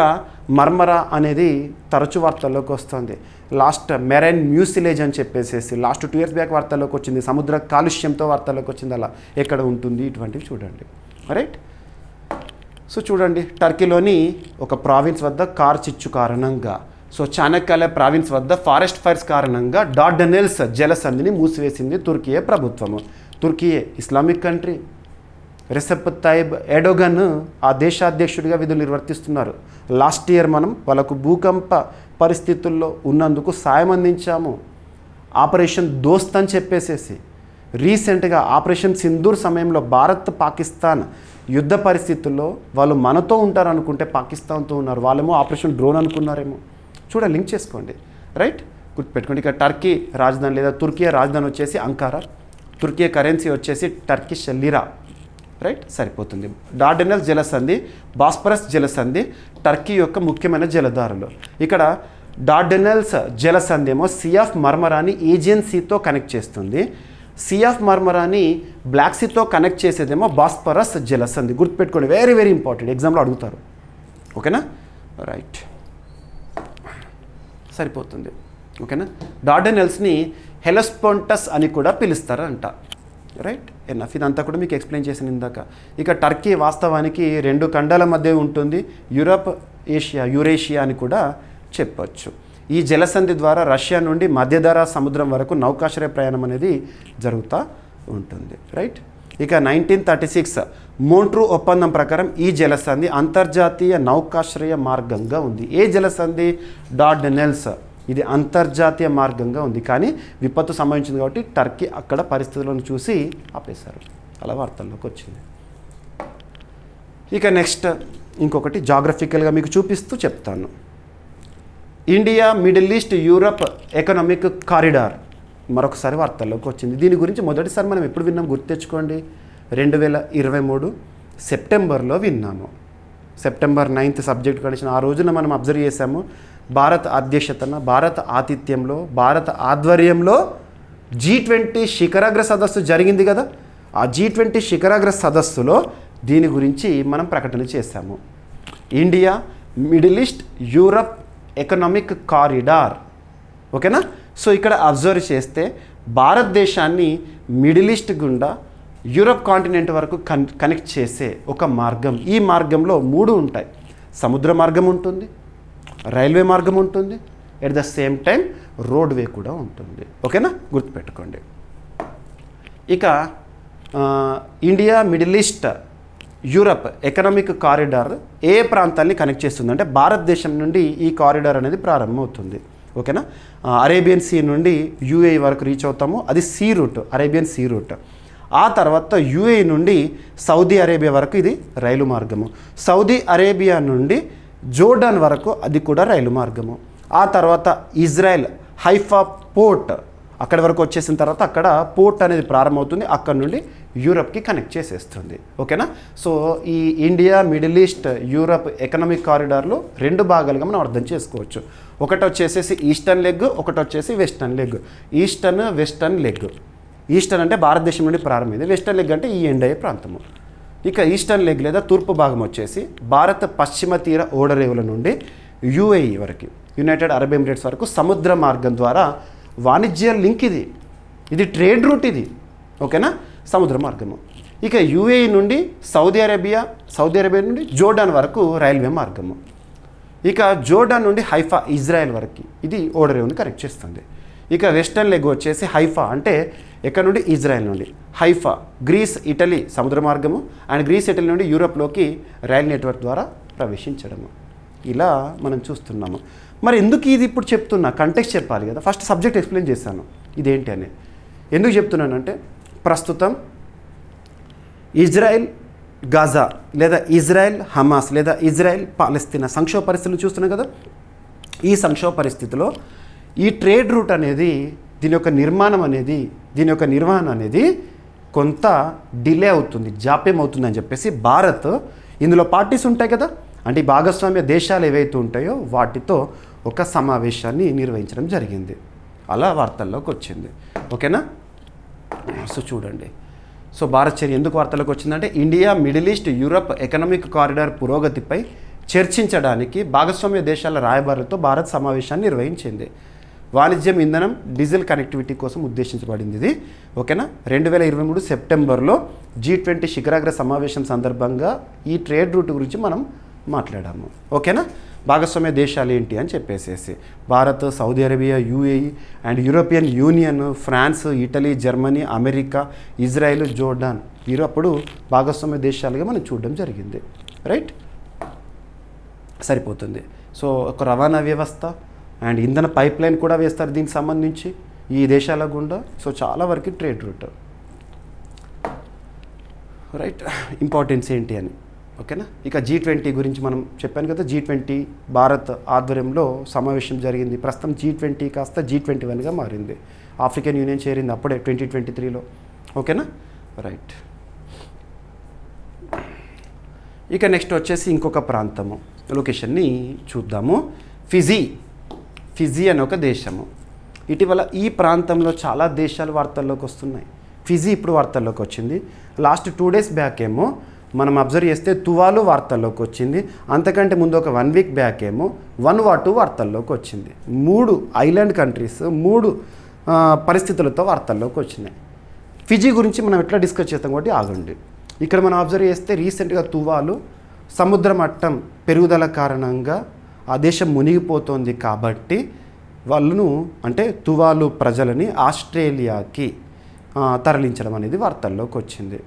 మర్మరా అనేది తరచు వార్తల్లోకి వస్తుంది. లాస్ట్ మెరైన్ మ్యూసిలేజ్ అని చెప్పేసి లాస్ట్ 2 years బ్యాక్ వార్తల్లోకి వచ్చింది. సముద్ర కాలుష్యంతో వార్తల్లోకి వచ్చింది. అలా ఎక్కడ ఉంటుంది ఇటువంటివి చూడండి. రైట్? సో చూడండి, టర్కీలోని ఒక ప్రావిన్స్ వద్ద కార్ చిచ్చు కారణంగా, సో చాణక్యాల ప్రావిన్స్ వద్ద ఫారెస్ట్ ఫైర్స్ కారణంగా డార్డనెల్స్ జలసంధిని మూసివేసింది తుర్కియే ప్రభుత్వము. Turkiye Islamic country. Recep Tayyip Erdogan ఆ దేశాధ్యక్షుడిగా విధులు నిర్వర్తిస్తున్నారు. లాస్ట్ ఇయర్ మనం వాళ్ళకు భూకంప పరిస్థితుల్లో ఉన్నందుకు సాయం అందించాము. ఆపరేషన్ దోస్త్ అని చెప్పేసేసి రీసెంట్గా ఆపరేషన్ సింధూర్ సమయంలో భారత్ పాకిస్తాన్ యుద్ధ పరిస్థితుల్లో వాళ్ళు మనతో ఉంటారు అనుకుంటే పాకిస్తాన్తో ఉన్నారు. వాళ్ళేమో ఆపరేషన్ డ్రోన్ అనుకున్నారేమో. లింక్ చేసుకోండి. రైట్? గుర్తుపెట్టుకోండి. ఇక టర్కీ రాజధాని లేదా తుర్కియా రాజధాని వచ్చేసి అంకారా. తుర్కియా కరెన్సీ వచ్చేసి టర్కిష్ లిరా. రైట్? సరిపోతుంది. డార్డనెల్స్ జలసంధి, బాస్పరస్ జలసంధి టర్కీ యొక్క ముఖ్యమైన జలధారులు. ఇక్కడ డార్డనెల్స్ జలసంధి ఏమో సీ ఆఫ్ మర్మరాని ఏజియన్ సీతో కనెక్ట్ చేస్తుంది. సీ ఆఫ్ మర్మరాని బ్లాక్ సీతో కనెక్ట్ చేసేదేమో బాస్పరస్ జలసంధి. గుర్తుపెట్టుకోండి, వెరీ వెరీ ఇంపార్టెంట్, ఎగ్జామ్లో అడుగుతారు. ఓకేనా? రైట్, సరిపోతుంది. ఓకేనా? డార్డనెల్స్ని హెలస్పోంటస్ అని కూడా పిలుస్తారంట. రైట్? ఎనఫ్. ఇదంతా కూడా మీకు ఎక్స్ప్లెయిన్ చేసిన ఇందాక. ఇక టర్కీ వాస్తవానికి 2 ఖండాల మధ్య ఉంటుంది. యూరేషియా అని కూడా చెప్పచ్చు. ఈ జలసంధి ద్వారా రష్యా నుండి మధ్యధరా సముద్రం వరకు నౌకాశ్రయ ప్రయాణం అనేది జరుగుతూ ఉంటుంది. రైట్. ఇక 1936 మోంట్రూ ఒప్పందం ప్రకారం ఈ జలసంధి అంతర్జాతీయ నౌకాశ్రయ మార్గంగా ఉంది. ఏ జలసంధి? డార్డనెల్స్. ఇది అంతర్జాతీయ మార్గంగా ఉంది, కానీ విపత్తు సంభవించింది కాబట్టి టర్కీ అక్కడ పరిస్థితులను చూసి ఆపేశారు. అలా వార్తల్లోకి వచ్చింది. ఇక నెక్స్ట్ ఇంకొకటి జాగ్రఫికల్గా మీకు చూపిస్తూ చెప్తాను. India Middle East Europe economic corridor మరొకసారి వార్తల్లోకి వచ్చింది. దీని గురించి మొదటిసారి మనం ఎప్పుడు విన్నాం గుర్తు తెచ్చుకోండి. 2023 సెప్టెంబర్లో విన్నాము. సెప్టెంబర్ 9th సబ్జెక్ట్ కండిషన్ ఆ రోజున మనం అబ్జర్వ్ చేసాము. భారత్ అధ్యక్షతన, భారత ఆతిథ్యంలో, భారత ఆధ్వర్యంలో G20 శిఖరాగ్ర సదస్సు జరిగింది కదా. ఆ G20 శిఖరాగ్ర సదస్సులో దీని గురించి మనం ప్రకటన చేశాము. India Middle East Europe economic corridor. ఓకేనా. సో ఇక్కడ అబ్జర్వ్ చేస్తే భారతదేశాన్ని మిడిల్ ఈస్ట్ గుండా యూరప్ కాంటినెంట్ వరకు కనెక్ట్ చేసే ఒక మార్గం. ఈ మార్గంలో 3 ఉంటాయి. సముద్ర మార్గం ఉంటుంది, రైల్వే మార్గం ఉంటుంది, at the same time roadway కూడా ఉంటుంది. ఓకేనా, గుర్తుపెట్టుకోండి. ఇక India Middle East Europe economic corridor ఏ ప్రాంతాన్ని కనెక్ట్ చేస్తుంది అంటే భారతదేశం నుండి ఈ కారిడార్ అనేది ప్రారంభమవుతుంది. ఓకేనా. అరేబియన్ సీ నుండి యూఏఈ వరకు రీచ్ అవుతాము. అది sea route, Arabian sea route. ఆ తర్వాత యూఏఈ నుండి సౌదీ అరేబియా వరకు ఇది రైలు మార్గము. సౌదీ అరేబియా నుండి జోర్డాన్ వరకు అది కూడా రైలు మార్గము. ఆ తర్వాత ఇజ్రాయెల్ హైఫా పోర్ట్ అక్కడి వరకు వచ్చేసిన తర్వాత అక్కడ పోర్ట్ అనేది ప్రారంభమవుతుంది. అక్కడ నుండి యూరప్కి కనెక్ట్ చేసేస్తుంది. ఓకేనా. సో ఈ India Middle East Europe economic కారిడార్లో 2 భాగాలుగా మనం అర్థం చేసుకోవచ్చు. ఒకటి వచ్చేసి ఈస్టర్న్ లెగ్, ఒకటి వచ్చేసి western leg. Eastern western leg. Eastern అంటే భారతదేశం నుండి ప్రారంభమైంది, వెస్టర్న్ లెగ్ అంటే ఈ ఎండ్ అయ్యే ప్రాంతము. ఇక ఈస్టర్న్ లెగ్ లేదా తూర్పు భాగం వచ్చేసి భారత పశ్చిమ తీర ఓడరేవుల నుండి యూఏఈ వరకు, యునైటెడ్ అరబ్ ఎమిరేట్స్ వరకు సముద్ర మార్గం ద్వారా వాణిజ్య లింక్ ఇది. ఇది ట్రేడ్ రూట్ ఇది. ఓకేనా, సముద్ర మార్గము. ఇక యూఏఈ నుండి సౌదీ అరేబియా నుండి జోర్డాన్ వరకు రైల్వే మార్గము. ఇక జోర్డాన్ నుండి హైఫా ఇజ్రాయెల్ వరకు ఇది ఓడరేవుని కనెక్ట్ చేస్తుంది. ఇక వెస్టర్న్ లెగ్ వచ్చేసి హైఫా అంటే ఎక్కడ నుండి? ఇజ్రాయెల్ నుండి. హైఫా గ్రీస్ ఇటలీ సముద్ర మార్గము, అండ్ గ్రీస్ ఇటలీ నుండి యూరప్లోకి రైల్ నెట్వర్క్ ద్వారా ప్రవేశించడము. ఇలా మనం చూస్తున్నాము. మరి ఎందుకు ఇది ఇప్పుడు చెప్తున్నా? కంటెక్స్ట్ చెప్పాలి కదా. ఫస్ట్ సబ్జెక్ట్ ఎక్స్ప్లెయిన్ చేశాను ఇదేంటి అని. ఎందుకు చెప్తున్నానంటే ప్రస్తుతం ఇజ్రాయెల్ గాజా లేదా ఇజ్రాయెల్ హమాస్ లేదా ఇజ్రాయెల్ పాలస్తీనా సంక్షోభ పరిస్థితులు చూస్తున్నాం కదా. ఈ సంక్షోభ పరిస్థితిలో ఈ ట్రేడ్ రూట్ అనేది, దీని యొక్క నిర్వహణ అనేది కొంత డిలే అవుతుంది, జాప్యం అవుతుంది అని చెప్పేసి భారత్ ఇందులో పార్టీస్ ఉంటాయి కదా, అంటే ఈ భాగస్వామ్య దేశాలు ఏవైతే ఉంటాయో వాటితో ఒక సమావేశాన్ని నిర్వహించడం జరిగింది. అలా వార్తల్లోకి వచ్చింది. ఓకేనా. సో చూడండి. సో భారత్ చర్య ఎందుకు వార్తల్లోకి వచ్చిందంటే India Middle East Europe economic corridor పురోగతిపై చర్చించడానికి భాగస్వామ్య దేశాల రాయబారులతో భారత్ సమావేశాన్ని నిర్వహించింది. వాణిజ్యం, ఇంధనం, డీజిల్ కనెక్టివిటీ కోసం ఉద్దేశించబడింది ఇది. ఓకేనా. 2023 సెప్టెంబర్లో G20 శిఖరాగ్ర సమావేశం సందర్భంగా ఈ ట్రేడ్ రూట్ గురించి మనం మాట్లాడాము. ఓకేనా. భాగస్వామ్య దేశాలు ఏంటి అని చెప్పేసేసి Bharat, Saudi Arabia, UAE and European Union, France, Italy, Germany, America, Israel, Jordan వీరు అప్పుడు భాగస్వామ్య దేశాలుగా మనం చూడడం జరిగింది. రైట్, సరిపోతుంది. సో ఒక రవాణా వ్యవస్థ అండ్ ఇంధన పైప్ లైన్ కూడా వేస్తారు దీనికి సంబంధించి ఈ దేశాల గుండా. సో చాలా వరకు ట్రేడ్ రూట్. రైట్, ఇంపార్టెన్స్ ఏంటి అని. ఓకేనా. ఇక G20 గురించి మనం చెప్పాను కదా. G20 భారత్ ఆధ్వర్యంలో సమావేశం జరిగింది. ప్రస్తుతం G20 కాస్త G21గా మారింది. ఆఫ్రికన్ యూనియన్ చేరింది అప్పుడే 2023లో. ఓకేనా. రైట్. ఇక నెక్స్ట్ వచ్చేసి ఇంకొక ప్రాంతము లొకేషన్ని చూద్దాము. ఫిజీ అనే ఒక దేశము. ఇటీవల ఈ ప్రాంతంలో చాలా దేశాలు వార్తల్లోకి వస్తున్నాయి. ఫిజీ ఇప్పుడు వార్తల్లోకి వచ్చింది. లాస్ట్ 2 days బ్యాక్ ఏమో మనం అబ్జర్వ్ చేస్తే తువాలు వార్తల్లోకి వచ్చింది. అంతకంటే ముందు ఒక 1 week బ్యాక్ ఏమో వనువాటు వార్తల్లోకి వచ్చింది. 3 ఐలాండ్ కంట్రీస్ 3 పరిస్థితులతో వార్తల్లోకి వచ్చినాయి. ఫిజీ గురించి మనం ఎట్లా డిస్కస్ చేస్తాం కాబట్టి ఆగండి. ఇక్కడ మనం అబ్జర్వ్ చేస్తే రీసెంట్గా తువాలు సముద్ర మట్టం పెరుగుదల కారణంగా ఆ దేశం మునిగిపోతుంది కాబట్టి వాళ్ళను అంటే తువాలు ప్రజలని ఆస్ట్రేలియాకి తరలించడం అనేది వార్తల్లోకి వచ్చింది.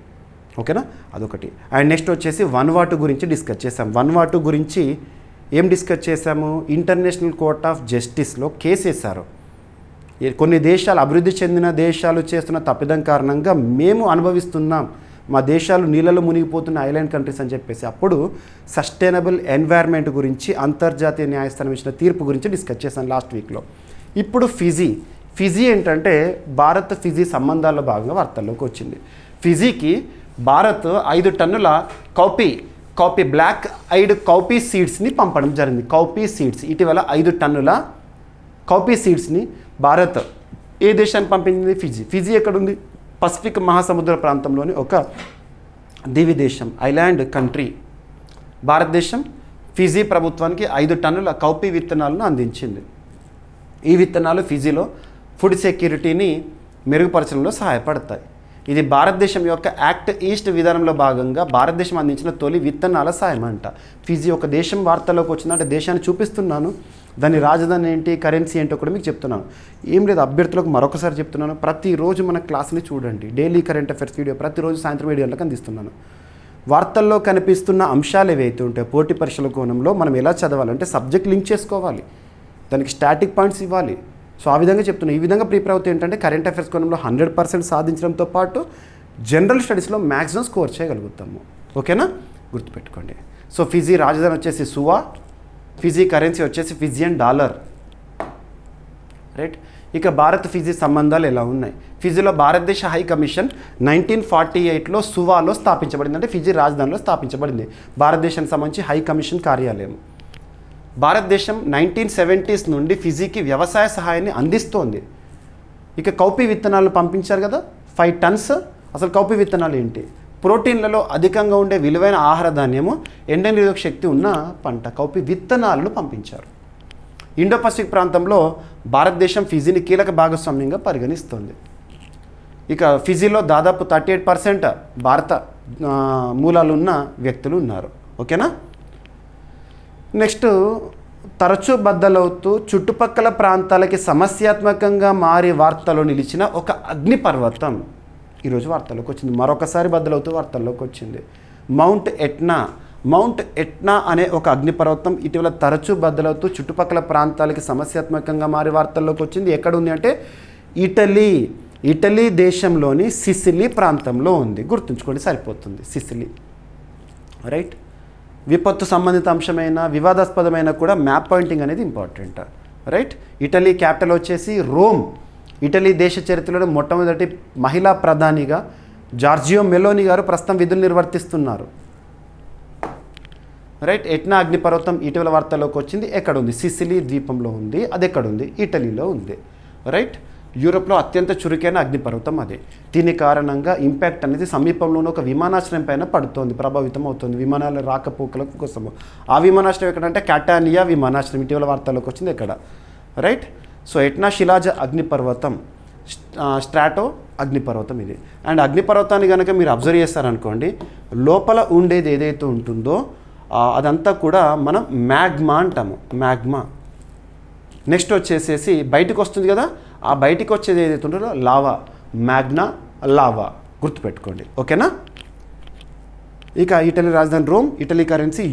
ఓకేనా, అదొకటి. అండ్ నెక్స్ట్ వచ్చేసి వన్వాటు గురించి డిస్కస్ చేసాం. వన్వాటు గురించి ఏం డిస్కస్ చేసాము? ఇంటర్నేషనల్ కోర్ట్ ఆఫ్ జస్టిస్లో కేసు వేశారు. కొన్ని దేశాలు, అభివృద్ధి చెందిన దేశాలు చేస్తున్న తప్పిదం కారణంగా మేము అనుభవిస్తున్నాం, మా దేశాలు నీళ్ళలో మునిగిపోతున్న ఐలాండ్ కంట్రీస్ అని చెప్పేసి అప్పుడు సస్టైనబుల్ ఎన్వైర్న్మెంట్ గురించి అంతర్జాతీయ న్యాయస్థానం ఇచ్చిన తీర్పు గురించి డిస్కస్ చేశాను లాస్ట్ వీక్లో. ఇప్పుడు ఫిజీ ఏంటంటే భారత్ ఫిజీ సంబంధాల్లో భాగంగా వార్తల్లోకి వచ్చింది. ఫిజీకి భారత్ 5 టన్నుల కౌపీ బ్లాక్ ఐడ్ కౌపీ సీడ్స్ని పంపడం జరిగింది. కౌపీ సీడ్స్ ఇటీవల 5 టన్నుల కౌపీ సీడ్స్ని భారత్ ఏ దేశాన్ని పంపించింది? ఫిజీ ఎక్కడుంది? పసిఫిక్ మహాసముద్ర ప్రాంతంలోని ఒక దీవి దేశం, ఐలాండ్ కంట్రీ. భారతదేశం ఫిజీ ప్రభుత్వానికి 5 టన్నుల కౌపీ విత్తనాలను అందించింది. ఈ విత్తనాలు ఫిజీలో ఫుడ్ సెక్యూరిటీని మెరుగుపరచడంలో సహాయపడతాయి. ఇది భారతదేశం యొక్క యాక్ట్ ఈస్ట్ విధానంలో భాగంగా భారతదేశం అందించిన తొలి విత్తనాల సాయం అంట. ఫిజీ ఒక దేశం వార్తలోకి వచ్చిందంటే దేశాన్ని చూపిస్తున్నాను, దాని రాజధాని ఏంటి, కరెన్సీ ఏంటో కూడా మీకు చెప్తున్నాను. ఏం లేదు, అభ్యర్థులకు మరొకసారి చెప్తున్నాను, ప్రతిరోజు మన క్లాస్ని చూడండి. డైలీ కరెంట్ అఫైర్స్ వీడియో ప్రతిరోజు సాయంత్రం 7 గంటలకు అందిస్తున్నాను. వార్తల్లో కనిపిస్తున్న అంశాలు ఏవైతే ఉంటాయో పోటీ పరీక్షల కోణంలో మనం ఎలా చదవాలంటే సబ్జెక్ట్ లింక్ చేసుకోవాలి, దానికి స్టాటిక్ పాయింట్స్ ఇవ్వాలి. సో ఆ విధంగా చెప్తున్నాను. ఈ విధంగా ప్రిపేర్ అవుతే ఏంటంటే కరెంట్ అఫైర్స్ కోణంలో 100% సాధించడంతో పాటు జనరల్ స్టడీస్లో మ్యాక్సిమం స్కోర్ చేయగలుగుతాము. ఓకేనా, గుర్తుపెట్టుకోండి. సో ఫిజీ రాజధాని వచ్చేసి సువా, ఫిజీ కరెన్సీ వచ్చేసి ఫిజియన్ డాలర్. రైట్. ఇక భారత్ ఫిజీ సంబంధాలు ఎలా ఉన్నాయి? ఫిజీలో భారతదేశ హై కమిషన్ 1948లో సువాలో స్థాపించబడింది, అంటే ఫిజీ రాజధానిలో స్థాపించబడింది. భారతదేశానికి సంబంధించి హై కమిషన్ కార్యాలయం. భారతదేశం 1970s నుండి ఫిజీకి వ్యవసాయ సహాయాన్ని అందిస్తోంది. ఇక కౌపీ విత్తనాలు పంపించారు కదా 5 టన్స్. అసలు కౌపీ విత్తనాలు ఏంటి? ప్రోటీన్లలో అధికంగా ఉండే విలువైన ఆహార ధాన్యము, ఎండ నిరోధక శక్తి ఉన్న పంట. కౌపీ విత్తనాలను పంపించారు. ఇండో పసిఫిక్ ప్రాంతంలో భారతదేశం ఫిజీని కీలక భాగస్వామ్యంగా పరిగణిస్తోంది. ఇక ఫిజీలో దాదాపు 38% భారత మూలాలు ఉన్న వ్యక్తులు ఉన్నారు. ఓకేనా. నెక్స్ట్, తరచూ బద్దలవుతూ చుట్టుపక్కల ప్రాంతాలకి సమస్యాత్మకంగా మారి వార్తలో నిలిచిన ఒక అగ్నిపర్వతం ఈరోజు వార్తల్లోకి వచ్చింది. మరొకసారి బద్దలవుతూ వార్తల్లోకి వచ్చింది. మౌంట్ ఎట్నా అనే ఒక అగ్నిపర్వతం ఇటీవల తరచూ బద్దలవుతూ చుట్టుపక్కల ప్రాంతాలకి సమస్యాత్మకంగా మారి వార్తల్లోకి వచ్చింది. ఎక్కడ ఉంది అంటే ఇటలీ దేశంలోని సిసిలీ ప్రాంతంలో ఉంది. గుర్తుంచుకోండి, సరిపోతుంది, సిసిలీ. రైట్. విపత్తు సంబంధిత అంశమైన వివాదాస్పదమైన కూడా మ్యాప్ పాయింటింగ్ అనేది ఇంపార్టెంట్. రైట్. ఇటలీ క్యాపిటల్ వచ్చేసి రోమ్. ఇటలీ దేశ చరిత్రలో మొట్టమొదటి మహిళా ప్రధానిగా జార్జియో మెలోని గారు ప్రస్తుతం విధులు నిర్వర్తిస్తున్నారు. రైట్. ఎట్నా అగ్నిపర్వతం ఇటీవల వార్తల్లోకి వచ్చింది. ఎక్కడుంది? సిసిలీ ద్వీపంలో ఉంది. అది ఎక్కడుంది? ఇటలీలో ఉంది. రైట్. యూరోప్లో అత్యంత చురుకైన అగ్నిపర్వతం అదే. దీని కారణంగా ఇంపాక్ట్ అనేది సమీపంలోనే ఒక విమానాశ్రయం పైన పడుతోంది, ప్రభావితం అవుతుంది విమానాల రాకపోకల కోసము. ఆ విమానాశ్రయం ఎక్కడంటే క్యాటానియా విమానాశ్రయం ఇటీవల వార్తల్లోకి వచ్చింది. ఎక్కడ? రైట్. సో ఎట్నా శిలాజ అగ్నిపర్వతం, స్ట్రాటో అగ్నిపర్వతం ఇది. అండ్ అగ్నిపర్వతాన్ని కనుక మీరు అబ్జర్వ్ చేస్తారనుకోండి, లోపల ఉండేది ఏదైతే ఉంటుందో అదంతా కూడా మనం మ్యాగ్మా అంటాము, మ్యాగ్మా. నెక్స్ట్ వచ్చేసేసి బయటకు వస్తుంది కదా, ఆ బయటికి వచ్చేది ఏదైతే ఉంటుందో లావా, మ్యాగ్నా లావా. గుర్తుపెట్టుకోండి. ఓకేనా. ఇక ఇటలీ రాజధాని రోమ్, ఇటలీ కరెన్సీ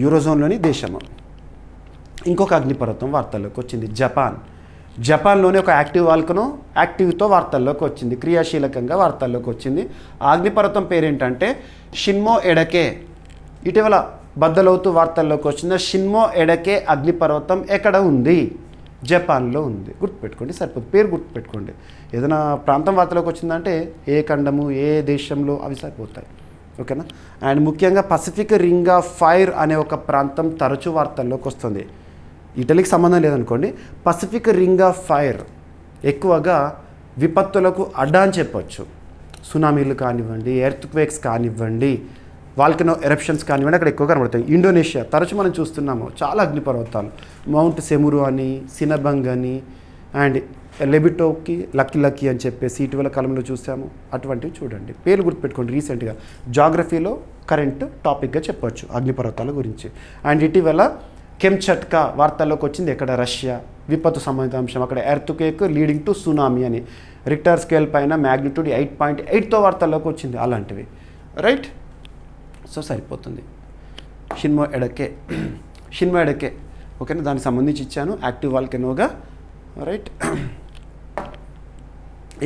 యూరోజోన్లోని దేశము. ఇంకొక అగ్నిపర్వతం వార్తల్లోకి వచ్చింది. జపాన్లోని ఒక యాక్టివ్ వాల్కనో యాక్టివ్తో వార్తల్లోకి వచ్చింది, క్రియాశీలకంగా వార్తల్లోకి వచ్చింది. ఆ అగ్నిపర్వతం పేరేంటంటే షిన్మో ఎడకే. ఇటీవల బద్దలవుతూ వార్తల్లోకి వచ్చిన షిన్మో ఎడకే అగ్నిపర్వతం ఎక్కడ ఉంది? జపాన్లో ఉంది. గుర్తుపెట్టుకోండి, సరిపోతుంది, పేరు గుర్తుపెట్టుకోండి. ఏదైనా ప్రాంతం వార్తలోకి వచ్చిందంటే ఏ ఖండము, ఏ దేశంలో, అవి సరిపోతాయి. ఓకేనా. అండ్ ముఖ్యంగా పసిఫిక్ రింగ్ ఆఫ్ ఫైర్ అనే ఒక ప్రాంతం తరచూ వార్తల్లోకి వస్తుంది. ఇటలీకి సంబంధం లేదనుకోండి. పసిఫిక్ రింగ్ ఆఫ్ ఫైర్ ఎక్కువగా విపత్తులకు అడ్డా అని చెప్పొచ్చు. సునామీలు కానివ్వండి, ఎర్త్ క్వేక్స్ కానివ్వండి, వాల్కనో ఎరప్షన్స్ కానివ్వండి, అక్కడ ఎక్కువగా కనబడతాయి. ఇండోనేషియా తరచు మనం చూస్తున్నాము చాలా అగ్నిపర్వతాలు. మౌంట్ సెమురు అని, సినబంగ్ అని, అండ్ లెబిటోకి లక్కీ అని చెప్పేసి ఇటీవల కాలంలో చూసాము. అటువంటివి చూడండి, పేర్లు గుర్తుపెట్టుకోండి. రీసెంట్గా జాగ్రఫీలో కరెంట్ టాపిక్గా చెప్పవచ్చు అగ్నిపర్వతాల గురించి. అండ్ ఇటీవల కెమ్చట్కా వార్తల్లోకి వచ్చింది. ఎక్కడ? రష్యా. విపత్తు సంబంధిత అంశం. అక్కడ ఎర్త్క్వేక్ లీడింగ్ టు సునామీ అని రిక్టర్ స్కేల్ పైన మ్యాగ్నిట్యూడ్ 8.8తో వార్తల్లోకి వచ్చింది. అలాంటివి రైట్. సో సరిపోతుంది. షిన్మో ఎడకే ఓకేనా, దానికి సంబంధించి ఇచ్చాను యాక్టివ్ వాల్కెనోగా రైట్.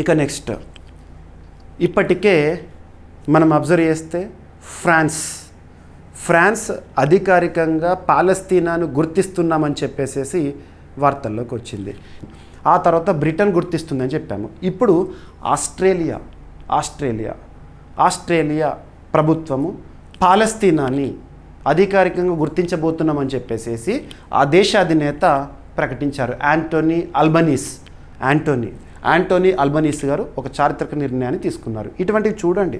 ఇక నెక్స్ట్ ఇప్పటికే మనం అబ్జర్వ్ చేస్తే ఫ్రాన్స్ అధికారికంగా పాలస్తీనాను గుర్తిస్తున్నామని చెప్పేసి వార్తల్లోకి వచ్చింది. ఆ తర్వాత బ్రిటన్ గుర్తిస్తుందని చెప్పాము. ఇప్పుడు ఆస్ట్రేలియా ప్రభుత్వము పాలస్తీనాని అధికారికంగా గుర్తించబోతున్నామని చెప్పేసి ఆ దేశ అధినేత ప్రకటించారు. యాంటోనీ అల్బనీస్ గారు ఒక చారిత్రక నిర్ణయాన్ని తీసుకున్నారు. ఇటువంటివి చూడండి.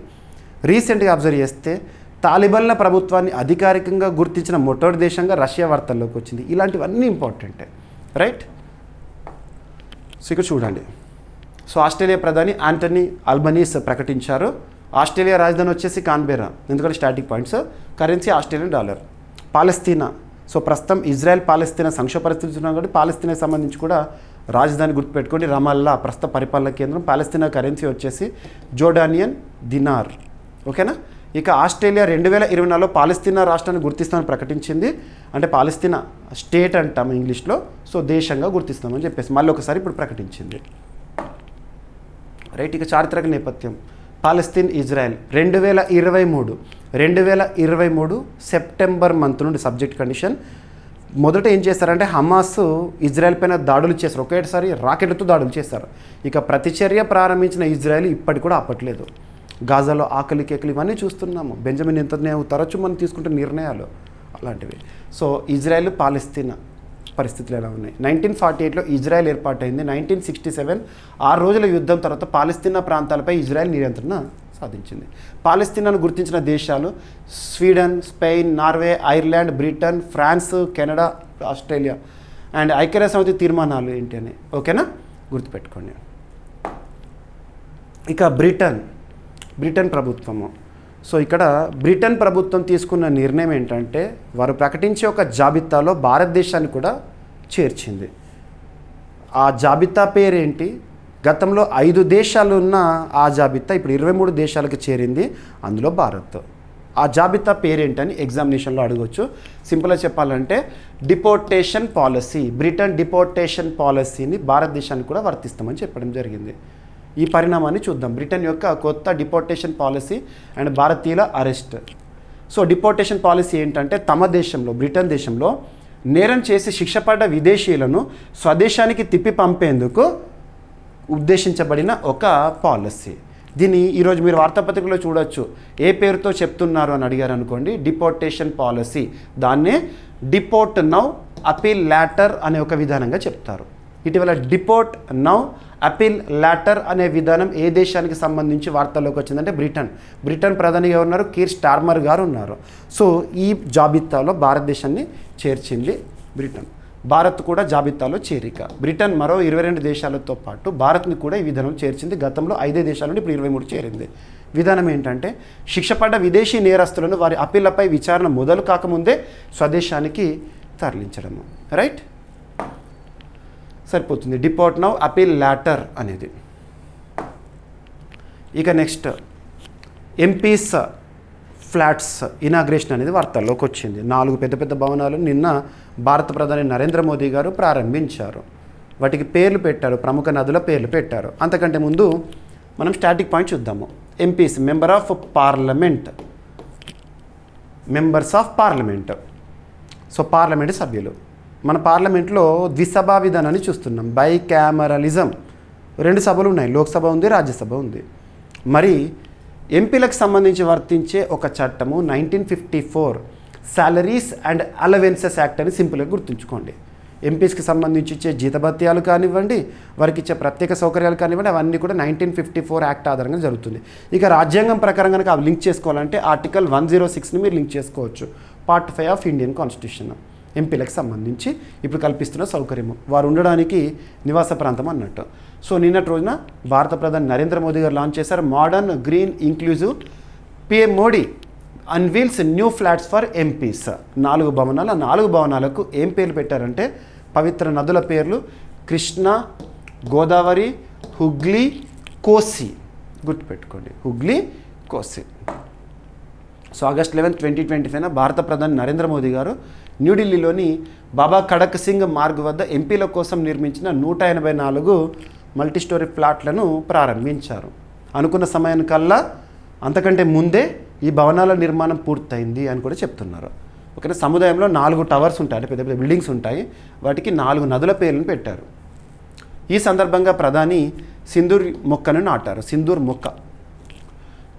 రీసెంట్గా అబ్జర్వ్ చేస్తే తాలిబాన్ల ప్రభుత్వాన్ని అధికారికంగా గుర్తించిన మొట్టమొదటి దేశంగా రష్యా వార్తల్లోకి వచ్చింది. ఇలాంటివన్నీ ఇంపార్టెంటే రైట్. సో ఇక్కడ చూడండి. సో ఆస్ట్రేలియా ప్రధాని యాంటనీ అల్బనీస్ ప్రకటించారు. ఆస్ట్రేలియా రాజధాని వచ్చేసి కాన్బెరా, ఎందుకంటే static points. Currency Australian dollar. పాలస్తీనా, సో ప్రస్తుతం ఇజ్రాయెల్ పాలస్తీనా సంక్షోభ పరిస్థితి ఉన్నాం కాబట్టి పాలస్తీనాకి సంబంధించి కూడా రాజధాని గుర్తుపెట్టుకోండి. రమల్లా ప్రస్తుత పరిపాలన కేంద్రం. పాలస్తీనా కరెన్సీ వచ్చేసి జోర్డానియన్ దినార్ ఓకేనా. ఇక ఆస్ట్రేలియా 2024లో పాలస్తీనా రాష్ట్రాన్ని గుర్తిస్తామని ప్రకటించింది. అంటే పాలస్తీనా స్టేట్ అంటాం ఇంగ్లీష్లో, సో దేశంగా గుర్తిస్తామని చెప్పేసి మళ్ళీ ఒకసారి ఇప్పుడు ప్రకటించింది రైట్. ఇక చారిత్రక నేపథ్యం పాలస్తీన్ ఇజ్రాయెల్ 2023 సెప్టెంబర్ మంత్ నుండి సబ్జెక్ట్ కండిషన్. మొదట ఏం చేస్తారంటే హమాస్ ఇజ్రాయెల్ పైన దాడులు చేస్తారు, ఒకేసారి రాకెట్లతో దాడులు చేస్తారు. ఇక ప్రతిచర్య ప్రారంభించిన ఇజ్రాయెల్ ఇప్పటికి కూడా ఆపట్లేదు. గాజాలో ఆకలి కేకలు ఇవన్నీ చూస్తున్నాము. బెంజమిన్ నెతన్యాహు తరచూ మనం తీసుకుంటున్న నిర్ణయాలు అలాంటివి. సో ఇజ్రాయెల్ పాలస్తీనా పరిస్థితులు ఎలా ఉన్నాయి? 1948లో ఇజ్రాయెల్ ఏర్పాటైంది. 1967 6 రోజుల యుద్ధం తర్వాత పాలస్తీనా ప్రాంతాలపై ఇజ్రాయెల్ నియంత్రణ సాధించింది. పాలస్తీనాను గుర్తించిన దేశాలు Sweden, Spain, Norway, Ireland, Britain, France, Canada, Australia. And ఐక్యరాజ్య సమితి తీర్మానాలు ఏంటి అని ఓకేనా గుర్తుపెట్టుకోండి. ఇక బ్రిటన్ ప్రభుత్వము. సో ఇక్కడ బ్రిటన్ ప్రభుత్వం తీసుకున్న నిర్ణయం ఏంటంటే వారు ప్రకటించే ఒక జాబితాలో భారతదేశాన్ని కూడా చేర్చింది. ఆ జాబితా పేరేంటి? గతంలో 5 దేశాలు ఉన్న ఆ జాబితా ఇప్పుడు 23 దేశాలకు చేరింది, అందులో భారత్. ఆ జాబితా పేరేంటని ఎగ్జామినేషన్లో అడగవచ్చు. సింపుల్గా చెప్పాలంటే డిపోర్టేషన్ పాలసీ. బ్రిటన్ డిపోర్టేషన్ పాలసీని భారతదేశానికి కూడా వర్తిస్తామని చెప్పడం జరిగింది. ఈ పరిణామాన్ని చూద్దాం. బ్రిటన్ యొక్క కొత్త డిపోర్టేషన్ పాలసీ అండ్ భారతీయుల అరెస్ట్. సో డిపోర్టేషన్ పాలసీ ఏంటంటే తమ దేశంలో బ్రిటన్ దేశంలో నేరం చేసి శిక్ష పడ్డ విదేశీయులను స్వదేశానికి తిప్పి పంపేందుకు ఉద్దేశించబడిన ఒక పాలసీ. దీన్ని ఈరోజు మీరు వార్తాపత్రికలో చూడొచ్చు. ఏ పేరుతో చెప్తున్నారు అని అడిగారు అనుకోండి, డిపోర్టేషన్ పాలసీ. దాన్నే డిపోర్ట్ నౌ అపీల్ లాటర్ అనే ఒక విధానంగా చెప్తారు. ఇటీవల డిపోర్ట్ నౌ అపీల్ లాటర్ అనే విధానం ఏ దేశానికి సంబంధించి వార్తల్లోకి వచ్చిందంటే బ్రిటన్ ప్రధానిగా ఉన్నారు, కీర్ స్టార్మర్ గారు ఉన్నారు. సో ఈ జాబితాలో భారతదేశాన్ని చేర్చింది బ్రిటన్. భారత్ కూడా జాబితాలో చేరిక. బ్రిటన్ మరో 22 దేశాలతో పాటు భారత్ని కూడా ఈ విధానం చేర్చింది. గతంలో 5 దేశాల నుండి ఇప్పుడు 23 చేరింది. విధానం ఏంటంటే శిక్ష పడ్డ విదేశీ నేరస్తులను వారి అప్పీళ్లపై విచారణ మొదలు కాకముందే స్వదేశానికి తరలించడము రైట్. సరిపోతుంది డిపోర్ట్ నౌ అపీల్ లాటర్ అనేది. ఇక నెక్స్ట్ ఎంపీస్ ఫ్లాట్స్ ఇనాగ్రేషన్ అనేది వార్తల్లోకి వచ్చింది. 4 పెద్ద పెద్ద భవనాలు నిన్న భారత ప్రధాని నరేంద్ర మోదీ గారు ప్రారంభించారు. వాటికి పేర్లు పెట్టారు, ప్రముఖ నదుల పేర్లు పెట్టారు. అంతకంటే ముందు మనం స్టాటిక్ పాయింట్ చూద్దాము. MPs members of parliament. So parliament సభ్యులు. మన పార్లమెంట్లో ద్విసభా విధానాన్ని చూస్తున్నాం. బైకామరలిజం. 2 సభలు ఉన్నాయి, లోక్సభ ఉంది, రాజ్యసభ ఉంది. మరి ఎంపీలకు సంబంధించి వర్తించే ఒక చట్టము 1954 సాలరీస్ అండ్ అలవెన్సెస్ యాక్ట్ అని సింపుల్గా గుర్తుంచుకోండి. ఎంపీస్కి సంబంధించి ఇచ్చే జీతభత్యాలు కానివ్వండి, వారికి ఇచ్చే ప్రత్యేక సౌకర్యాలు కానివ్వండి, అవన్నీ కూడా 1954 యాక్ట్ ఆధారంగా జరుగుతుంది. ఇక రాజ్యాంగం ప్రకారం కనుక అవి లింక్ చేసుకోవాలంటే ఆర్టికల్ 106ని మీరు లింక్ చేసుకోవచ్చు. Part 5 of Indian constitution. ఎంపీలకు సంబంధించి ఇప్పుడు కల్పిస్తున్న సౌకర్యము, వారు ఉండడానికి నివాస ప్రాంతం అన్నట్టు. సో నిన్నటి రోజున భారత ప్రధాని నరేంద్ర మోదీ గారు లాంచ్ చేశారు modern green inclusive. PM Modi unveils new flats for MPs. 4 భవనాలు. ఆ 4 భవనాలకు ఏం పేర్లు పెట్టారంటే పవిత్ర నదుల పేర్లు కృష్ణ, గోదావరి, హుగ్లీ, కోసి. గుర్తుపెట్టుకోండి, హుగ్లీ, కోసి. సో August 11, 2025 భారత ప్రధాని నరేంద్ర మోదీ గారు న్యూఢిల్లీలోని బాబా ఖడక్ సింగ్ మార్గ్ వద్ద ఎంపీల కోసం నిర్మించిన 184 మల్టీస్టోరీ ఫ్లాట్లను ప్రారంభించారు. అనుకున్న సమయానికల్లా అంతకంటే ముందే ఈ భవనాల నిర్మాణం పూర్తయింది అని కూడా చెప్తున్నారు. ఓకేనా. సముదాయంలో 4 టవర్స్ ఉంటాయి, అంటే పెద్ద పెద్ద బిల్డింగ్స్ ఉంటాయి. వాటికి 4 నదుల పేర్లను పెట్టారు. ఈ సందర్భంగా ప్రధాని సింధూర్ మొక్కను నాటారు. సింధూర్ మొక్క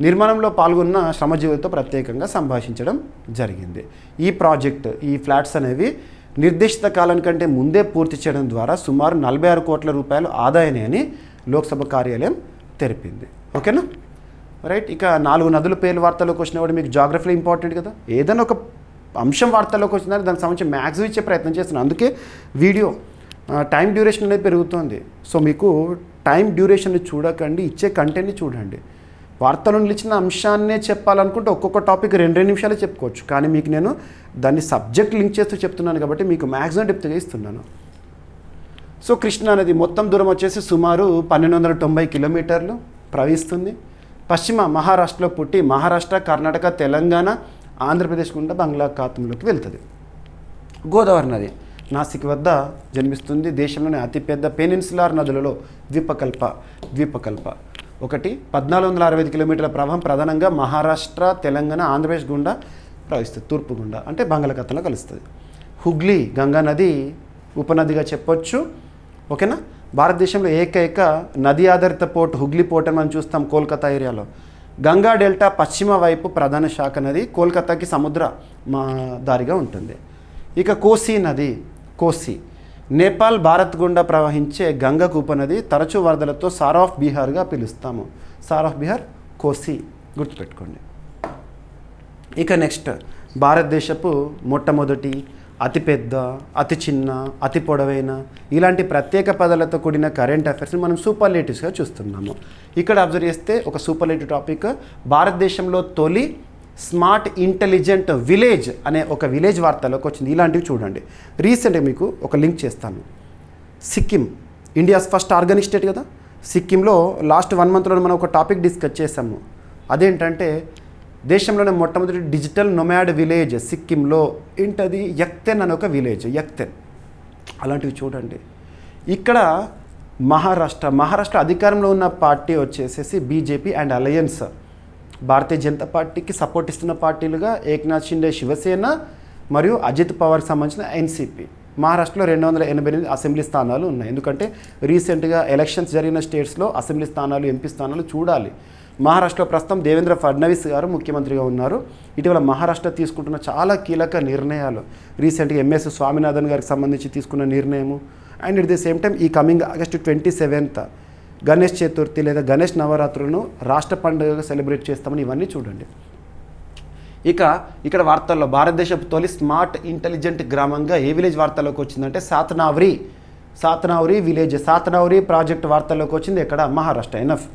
నిర్మాణంలో పాల్గొన్న శ్రమజీవులతో ప్రత్యేకంగా సంభాషించడం జరిగింది. ఈ ప్రాజెక్ట్, ఈ ఫ్లాట్స్ అనేవి నిర్దిష్ట కాలానికంటే ముందే పూర్తి చేయడం ద్వారా సుమారు 46 కోట్ల రూపాయలు ఆదాయని అని లోక్సభ కార్యాలయం తెలిపింది. ఓకేనా, రైట్. ఇక 4 నదుల పేర్లు వార్తల్లోకి వచ్చిన కూడా మీకు జాగ్రఫీలో ఇంపార్టెంట్ కదా. ఏదైనా ఒక అంశం వార్తల్లోకి వచ్చిందని దానికి సంబంధించి మ్యాక్సిమం ఇచ్చే ప్రయత్నం చేస్తున్నాను. అందుకే వీడియో టైం డ్యూరేషన్ అనేది పెరుగుతుంది. సో మీకు టైం డ్యూరేషన్ని చూడకండి, ఇచ్చే కంటెంట్ని చూడండి. వార్తలు నిలిచిన అంశాన్నే చెప్పాలనుకుంటే ఒక్కొక్క టాపిక్ 2 నిమిషాలే చెప్పుకోవచ్చు. కానీ మీకు నేను దాన్ని సబ్జెక్ట్ లింక్ చేస్తూ చెప్తున్నాను కాబట్టి మీకు మ్యాక్సిమం డెప్త్గా ఇస్తున్నాను. సో కృష్ణా నది మొత్తం దూరం వచ్చేసి సుమారు 1290 కిలోమీటర్లు ప్రవహిస్తుంది. పశ్చిమ మహారాష్ట్రలో పుట్టి మహారాష్ట్ర, కర్ణాటక, తెలంగాణ, ఆంధ్రప్రదేశ్ గుండా బంగాళాఖాతంలోకి వెళ్తుంది. గోదావరి నది నాసిక్ వద్ద జన్మిస్తుంది. దేశంలోని అతిపెద్ద పెనిన్సులార్ నదులలో ద్వీపకల్ప ఒకటి. 1465 కిలోమీటర్ల ప్రవాహం ప్రధానంగా మహారాష్ట్ర, తెలంగాణ, ఆంధ్రప్రదేశ్ గుండా ప్రవహిస్తుంది. తూర్పు గుండా అంటే బంగాళాఖాతంలో కలుస్తుంది. హుగ్లీ గంగా నది ఉపనదిగా చెప్పొచ్చు. ఓకేనా. భారతదేశంలో ఏకైక నది ఆధారిత పోర్ట్ హుగ్లీ పోర్ట్ అని మనం చూస్తాం కోల్కతా ఏరియాలో. గంగా డెల్టా పశ్చిమ వైపు ప్రధాన శాఖ నది కోల్కతాకి సముద్ర దారిగా ఉంటుంది. ఇక కోసి నది, నేపాల్, భారత్ గుండా ప్రవహించే గంగకు ఉపనది. తరచూ వరదలతో సార్ ఆఫ్ బీహార్గా పిలుస్తాము. సార్ ఆఫ్ బీహార్ కోసి, గుర్తుపెట్టుకోండి. ఇక నెక్స్ట్ భారతదేశపు మొట్టమొదటి, అతిపెద్ద, అతి చిన్న, అతి పొడవైన ఇలాంటి ప్రత్యేక పదాలతో కూడిన కరెంట్ అఫైర్స్ని మనం సూపర్లేటివ్స్గా చూస్తున్నాము. ఇక్కడ అబ్జర్వ్ చేస్తే ఒక సూపర్లేటివ్ టాపిక్, భారతదేశంలో తొలి స్మార్ట్ ఇంటెలిజెంట్ విలేజ్ అనే ఒక విలేజ్ వార్తలోకి వచ్చింది. ఇలాంటివి చూడండి. రీసెంట్గా మీకు ఒక లింక్ చేస్తాను. Sikkim India's first organic state కదా. సిక్కింలో లాస్ట్ 1 మంత్లో మనం ఒక టాపిక్ డిస్కస్ చేసాము. అదేంటంటే దేశంలోనే మొట్టమొదటి డిజిటల్ నొమాడ్ విలేజ్ సిక్కింలో ఏంటది, యక్తెన్ అనే ఒక విలేజ్, యక్తెన్. అలాంటివి చూడండి. ఇక్కడ మహారాష్ట్ర అధికారంలో ఉన్న పార్టీ వచ్చేసేసి BJP and alliance, Bharatiya Janata పార్టీకి సపోర్ట్ ఇస్తున్న పార్టీలుగా ఏక్నాథ్ షిండే శివసేన మరియు అజిత్ పవార్కి సంబంధించిన ఎన్సీపీ. మహారాష్ట్రలో 288 అసెంబ్లీ స్థానాలు ఉన్నాయి. ఎందుకంటే రీసెంట్గా ఎలక్షన్స్ జరిగిన స్టేట్స్లో అసెంబ్లీ స్థానాలు, ఎంపీ స్థానాలు చూడాలి. మహారాష్ట్రలో ప్రస్తుతం దేవేంద్ర ఫడ్నవీస్ గారు ముఖ్యమంత్రిగా ఉన్నారు. ఇటీవల మహారాష్ట్ర తీసుకుంటున్న చాలా కీలక నిర్ణయాలు, రీసెంట్గా ఎంఎస్ స్వామినాథన్ గారికి సంబంధించి తీసుకున్న నిర్ణయము, and at the same time ఈ కమింగ్ August 27 గణేష్ చతుర్థి లేదా గణేష్ నవరాత్రులను రాష్ట్ర పండుగగా సెలబ్రేట్ చేస్తామని ఇవన్నీ చూడండి. ఇక ఇక్కడ వార్తల్లో భారతదేశపు తొలి స్మార్ట్ ఇంటెలిజెంట్ గ్రామంగా ఏ విలేజ్ వార్తల్లోకి వచ్చిందంటే సాత్నావరి విలేజ్, సాత్నావరి ప్రాజెక్ట్ వార్తల్లోకి వచ్చింది. ఎక్కడ, మహారాష్ట్ర. ఎనఫ్.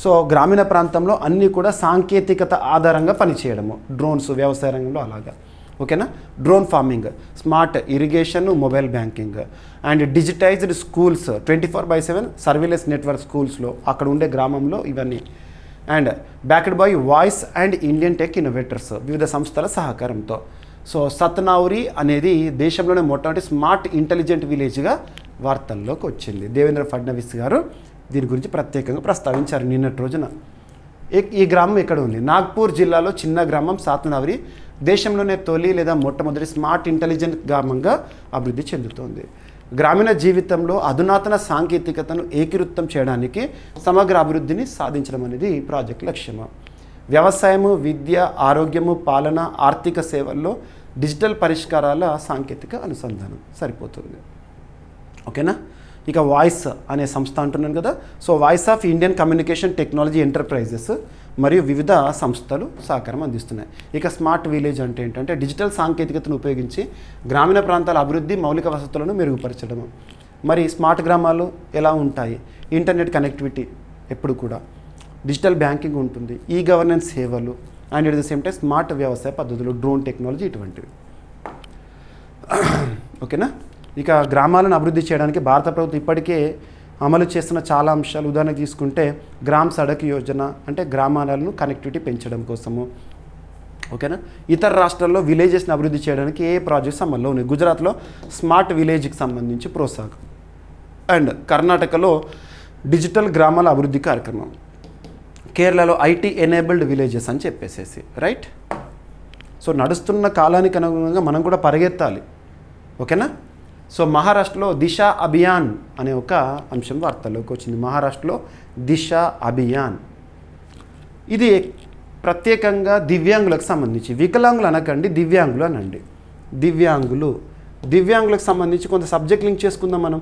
సో గ్రామీణ ప్రాంతంలో అన్నీ కూడా సాంకేతికత ఆధారంగా పనిచేయడము, డ్రోన్స్, వ్యవసాయ రంగంలో అలాగా. ఓకేనా. Drone farming, smart irrigation, mobile banking and digitised schools, 24/7 surveillance network స్కూల్స్లో అక్కడ ఉండే గ్రామంలో ఇవన్నీ. And backed by voice and Indian tech innovators, వివిధ సంస్థల సహకారంతో. సో సత్నావరి అనేది దేశంలోనే మొట్టమొదటి స్మార్ట్ ఇంటెలిజెంట్ విలేజ్గా వార్తల్లోకి వచ్చింది. దేవేంద్ర ఫడ్నవీస్ గారు దీని గురించి ప్రత్యేకంగా ప్రస్తావించారు నిన్నటి రోజున. ఈ గ్రామం ఎక్కడ ఉంది, నాగ్పూర్ జిల్లాలో చిన్న గ్రామం సాత్నావరి దేశంలోనే తొలి లేదా మొట్టమొదటి స్మార్ట్ ఇంటెలిజెంట్ గ్రామంగా అభివృద్ధి చెందుతోంది. గ్రామీణ జీవితంలో అధునాతన సాంకేతికతను ఏకీకృతం చేయడానికి సమగ్ర అభివృద్ధిని సాధించడం అనేది ఈ ప్రాజెక్ట్ లక్ష్యము. వ్యవసాయము, విద్య, ఆరోగ్యము, పాలన, ఆర్థిక సేవల్లో డిజిటల్ పరిష్కారాల సాంకేతిక అనుసంధానం సరిపోతుంది. ఓకేనా. ఇక వాయిస్ అనే సంస్థ అంటున్నాను కదా. So voice of Indian communication technology enterprises మరియు వివిధ సంస్థలు సహకారం అందిస్తున్నాయి. ఇక స్మార్ట్ విలేజ్ అంటే ఏంటంటే డిజిటల్ సాంకేతికతను ఉపయోగించి గ్రామీణ ప్రాంతాల అభివృద్ధి, మౌలిక వసతులను మెరుగుపరచడము. మరి స్మార్ట్ గ్రామాలు ఎలా ఉంటాయి, ఇంటర్నెట్ కనెక్టివిటీ ఎప్పుడు కూడా, డిజిటల్ బ్యాంకింగ్ ఉంటుంది, ఈ గవర్నెన్స్ సేవలు, and at the same time smart వ్యవసాయ పద్ధతులు, డ్రోన్ టెక్నాలజీ ఇటువంటివి. ఓకేనా. ఇక గ్రామాలను అభివృద్ధి చేయడానికి భారత ప్రభుత్వం ఇప్పటికే అమలు చేస్తున్న చాలా అంశాలు, ఉదాహరణకు తీసుకుంటే గ్రామ్ సడక్ యోజన అంటే గ్రామాలను కనెక్టివిటీ పెంచడం కోసము. ఓకేనా. ఇతర రాష్ట్రాల్లో విలేజెస్ని అభివృద్ధి చేయడానికి ఏ ప్రాజెక్ట్స్ అమల్లో ఉన్నాయి? గుజరాత్లో స్మార్ట్ విలేజ్కి సంబంధించి ప్రోత్సాహం, అండ్ కర్ణాటకలో డిజిటల్ గ్రామాల అభివృద్ధి కార్యక్రమం, కేరళలో ఐటీ ఎనేబుల్డ్ విలేజెస్ అని చెప్పేసేసి, రైట్. సో నడుస్తున్న కాలానికి అనుగుణంగా మనం కూడా పరిగెత్తాలి. ఓకేనా. సో మహారాష్ట్రలో దిశ అభియాన్ అనే ఒక అంశం వార్తల్లోకి వచ్చింది. మహారాష్ట్రలో దిశ అభియాన్, ఇది ప్రత్యేకంగా దివ్యాంగులకు సంబంధించి, వికలాంగులు అనకండి, దివ్యాంగులు అనండి. దివ్యాంగులకు సంబంధించి కొంత సబ్జెక్ట్ లింక్ చేసుకుందాం మనం.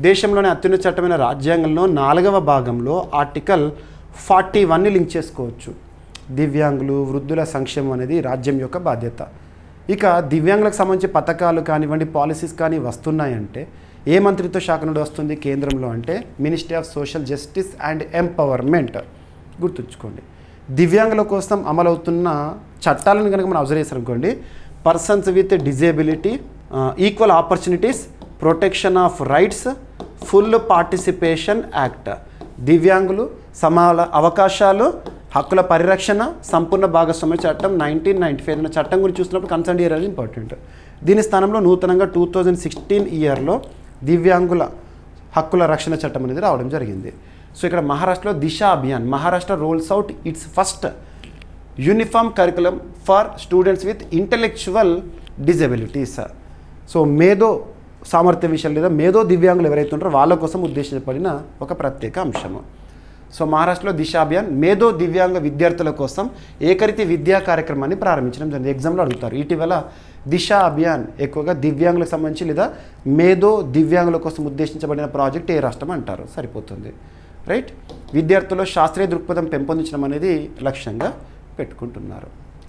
దేశంలోని అత్యున్నత చట్టమైన రాజ్యాంగంలో 4వ భాగంలో ఆర్టికల్ 41ని లింక్ చేసుకోవచ్చు. దివ్యాంగులు, వృద్ధుల సంక్షేమం అనేది రాజ్యం యొక్క బాధ్యత. ఇక దివ్యాంగులకు సంబంధించి పథకాలు కానివ్వండి, పాలసీస్ కానీ వస్తున్నాయంటే ఏ మంత్రిత్వ శాఖ నుండి వస్తుంది? కేంద్రంలో అంటే ministry of social justice and empowerment. గుర్తుంచుకోండి. దివ్యాంగుల కోసం అమలవుతున్న చట్టాలను కనుక మనం అబ్జర్వ్ చేసారనుకోండి, persons with disability, equal opportunities, protection of rights, full participation act, దివ్యాంగులు, సమాన అవకాశాలు, హక్కుల పరిరక్షణ, సంపూర్ణ భాగస్వామ్య చట్టం 1995 అనే చట్టం గురించి చూసినప్పుడు కన్సర్న్ ఇయర్ అనేది ఇంపార్టెంట్. దీని స్థానంలో నూతనంగా 2016 ఇయర్లో దివ్యాంగుల హక్కుల రక్షణ చట్టం అనేది రావడం జరిగింది. సో ఇక్కడ మహారాష్ట్రలో Disha Abhiyan, Maharashtra rolls out its first uniform curriculum for students with intellectual disabilities. So మేధో సామర్థ్య విషయాలు లేదా మేధో దివ్యాంగులు ఎవరైతే ఉంటారో వాళ్ళ కోసం ఉద్దేశించబడిన ఒక ప్రత్యేక అంశము. సో మహారాష్ట్రలో దిశ అభియాన్ మేధో దివ్యాంగ విద్యార్థుల కోసం ఏకరీతి విద్యా కార్యక్రమాన్ని ప్రారంభించడం జరిగింది. ఎగ్జామ్లో అడుగుతారు. ఇటీవల దిశ అభియాన్ ఎక్కువగా దివ్యాంగులకు సంబంధించి లేదా మేధో దివ్యాంగుల కోసం ఉద్దేశించబడిన ప్రాజెక్ట్ ఏ రాష్ట్రం అంటారు? సరిపోతుంది, రైట్. విద్యార్థుల్లో శాస్త్రీయ దృక్పథం పెంపొందించడం అనేది లక్ష్యంగా పెట్టుకుంటున్నారు,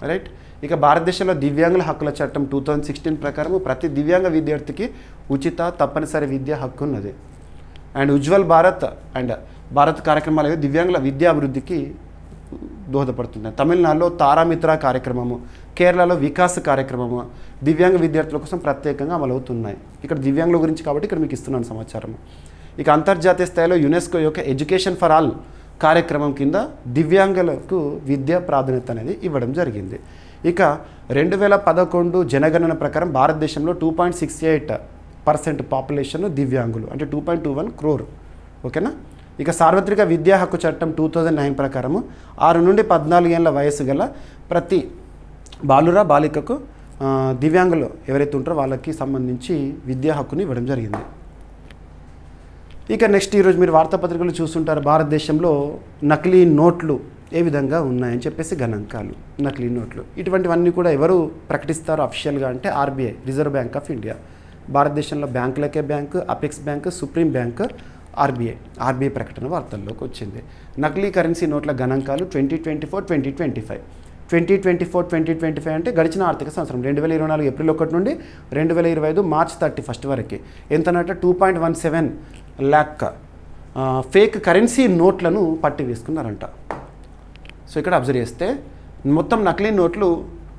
రైట్. ఇక భారతదేశంలో దివ్యాంగుల హక్కుల చట్టం 2016 ప్రకారం ప్రతి దివ్యాంగ విద్యార్థికి ఉచిత తప్పనిసరి విద్యా హక్కు ఉన్నది. అండ్ ఉజ్వల్ భారత్ అండ్ భారత్ కార్యక్రమాలు దివ్యాంగుల విద్యాభివృద్ధికి దోహదపడుతున్నాయి. తమిళనాడులో తారామిత్ర కార్యక్రమము, కేరళలో వికాస్ కార్యక్రమము దివ్యాంగ విద్యార్థుల కోసం ప్రత్యేకంగా అమలవుతున్నాయి. ఇక్కడ దివ్యాంగుల గురించి కాబట్టి ఇక్కడ మీకు ఇస్తున్నాను సమాచారం. ఇక అంతర్జాతీయ స్థాయిలో యునెస్కో యొక్క ఎడ్యుకేషన్ ఫర్ ఆల్ కార్యక్రమం కింద దివ్యాంగులకు విద్యా ప్రాధాన్యత అనేది ఇవ్వడం జరిగింది. ఇక 2011 జనగణన ప్రకారం భారతదేశంలో 2.68% పాపులేషన్ దివ్యాంగులు, అంటే 2.21 crore. ఓకేనా. ఇక సార్వత్రిక విద్యా హక్కు చట్టం 2009 ప్రకారము 6 నుండి 14 ఏళ్ళ వయసు గల ప్రతి బాలికకు దివ్యాంగులు ఎవరైతే ఉంటారో వాళ్ళకి సంబంధించి విద్యా హక్కుని ఇవ్వడం జరిగింది. ఇక నెక్స్ట్ ఈరోజు మీరు వార్తాపత్రికలు చూస్తుంటారు. భారతదేశంలో నకిలీ నోట్లు ఏ విధంగా ఉన్నాయని చెప్పేసి గణాంకాలు, నకిలీ నోట్లు ఇటువంటివన్నీ కూడా ఎవరు ప్రకటిస్తారు అఫీషియల్గా అంటే RBI, reserve bank of India. భారతదేశంలో బ్యాంకులకే bank, apex bank, supreme bank, RBI ప్రకటన వార్తల్లోకి వచ్చింది. నకిలీ కరెన్సీ నోట్ల గణాంకాలు 2024-2025. 2024-2025 అంటే గడిచిన ఆర్థిక సంవత్సరం 2024 ఏప్రిల్ 1 నుండి 2025 మార్చ్ 31 వరకు ఎంతనంటే 2.17 lakh ఫేక్ కరెన్సీ నోట్లను పట్టి వేసుకున్నారంట. సో ఇక్కడ అబ్జర్వ్ చేస్తే మొత్తం నకిలీ నోట్లు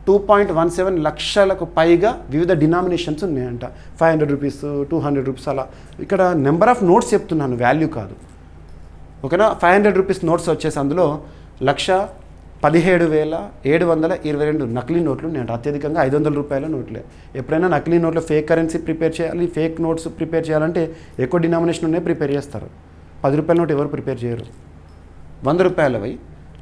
2.17 లక్షలకు పైగా వివిధ డినామినేషన్స్ ఉన్నాయంట. 500 రూపీస్, 200 రూపీస్ అలా. ఇక్కడ నెంబర్ ఆఫ్ నోట్స్ చెప్తున్నాను, వాల్యూ కాదు. ఓకేనా. 500 రూపీస్ నోట్స్ వచ్చేసి అందులో 1,17,722 నకిలీ నోట్లు ఉన్నాయంట. అత్యధికంగా 500 రూపాయల నోట్లే. ఎప్పుడైనా నకిలీ నోట్లు ఫేక్ కరెన్సీ ప్రిపేర్ చేయాలి, ఫేక్ నోట్స్ ప్రిపేర్ చేయాలంటే ఎక్కువ డినామినేషన్ ఉన్నాయి ప్రిపేర్ చేస్తారు. 10 రూపాయల నోట్ ఎవరు ప్రిపేర్ చేయరు. 100 రూపాయలవి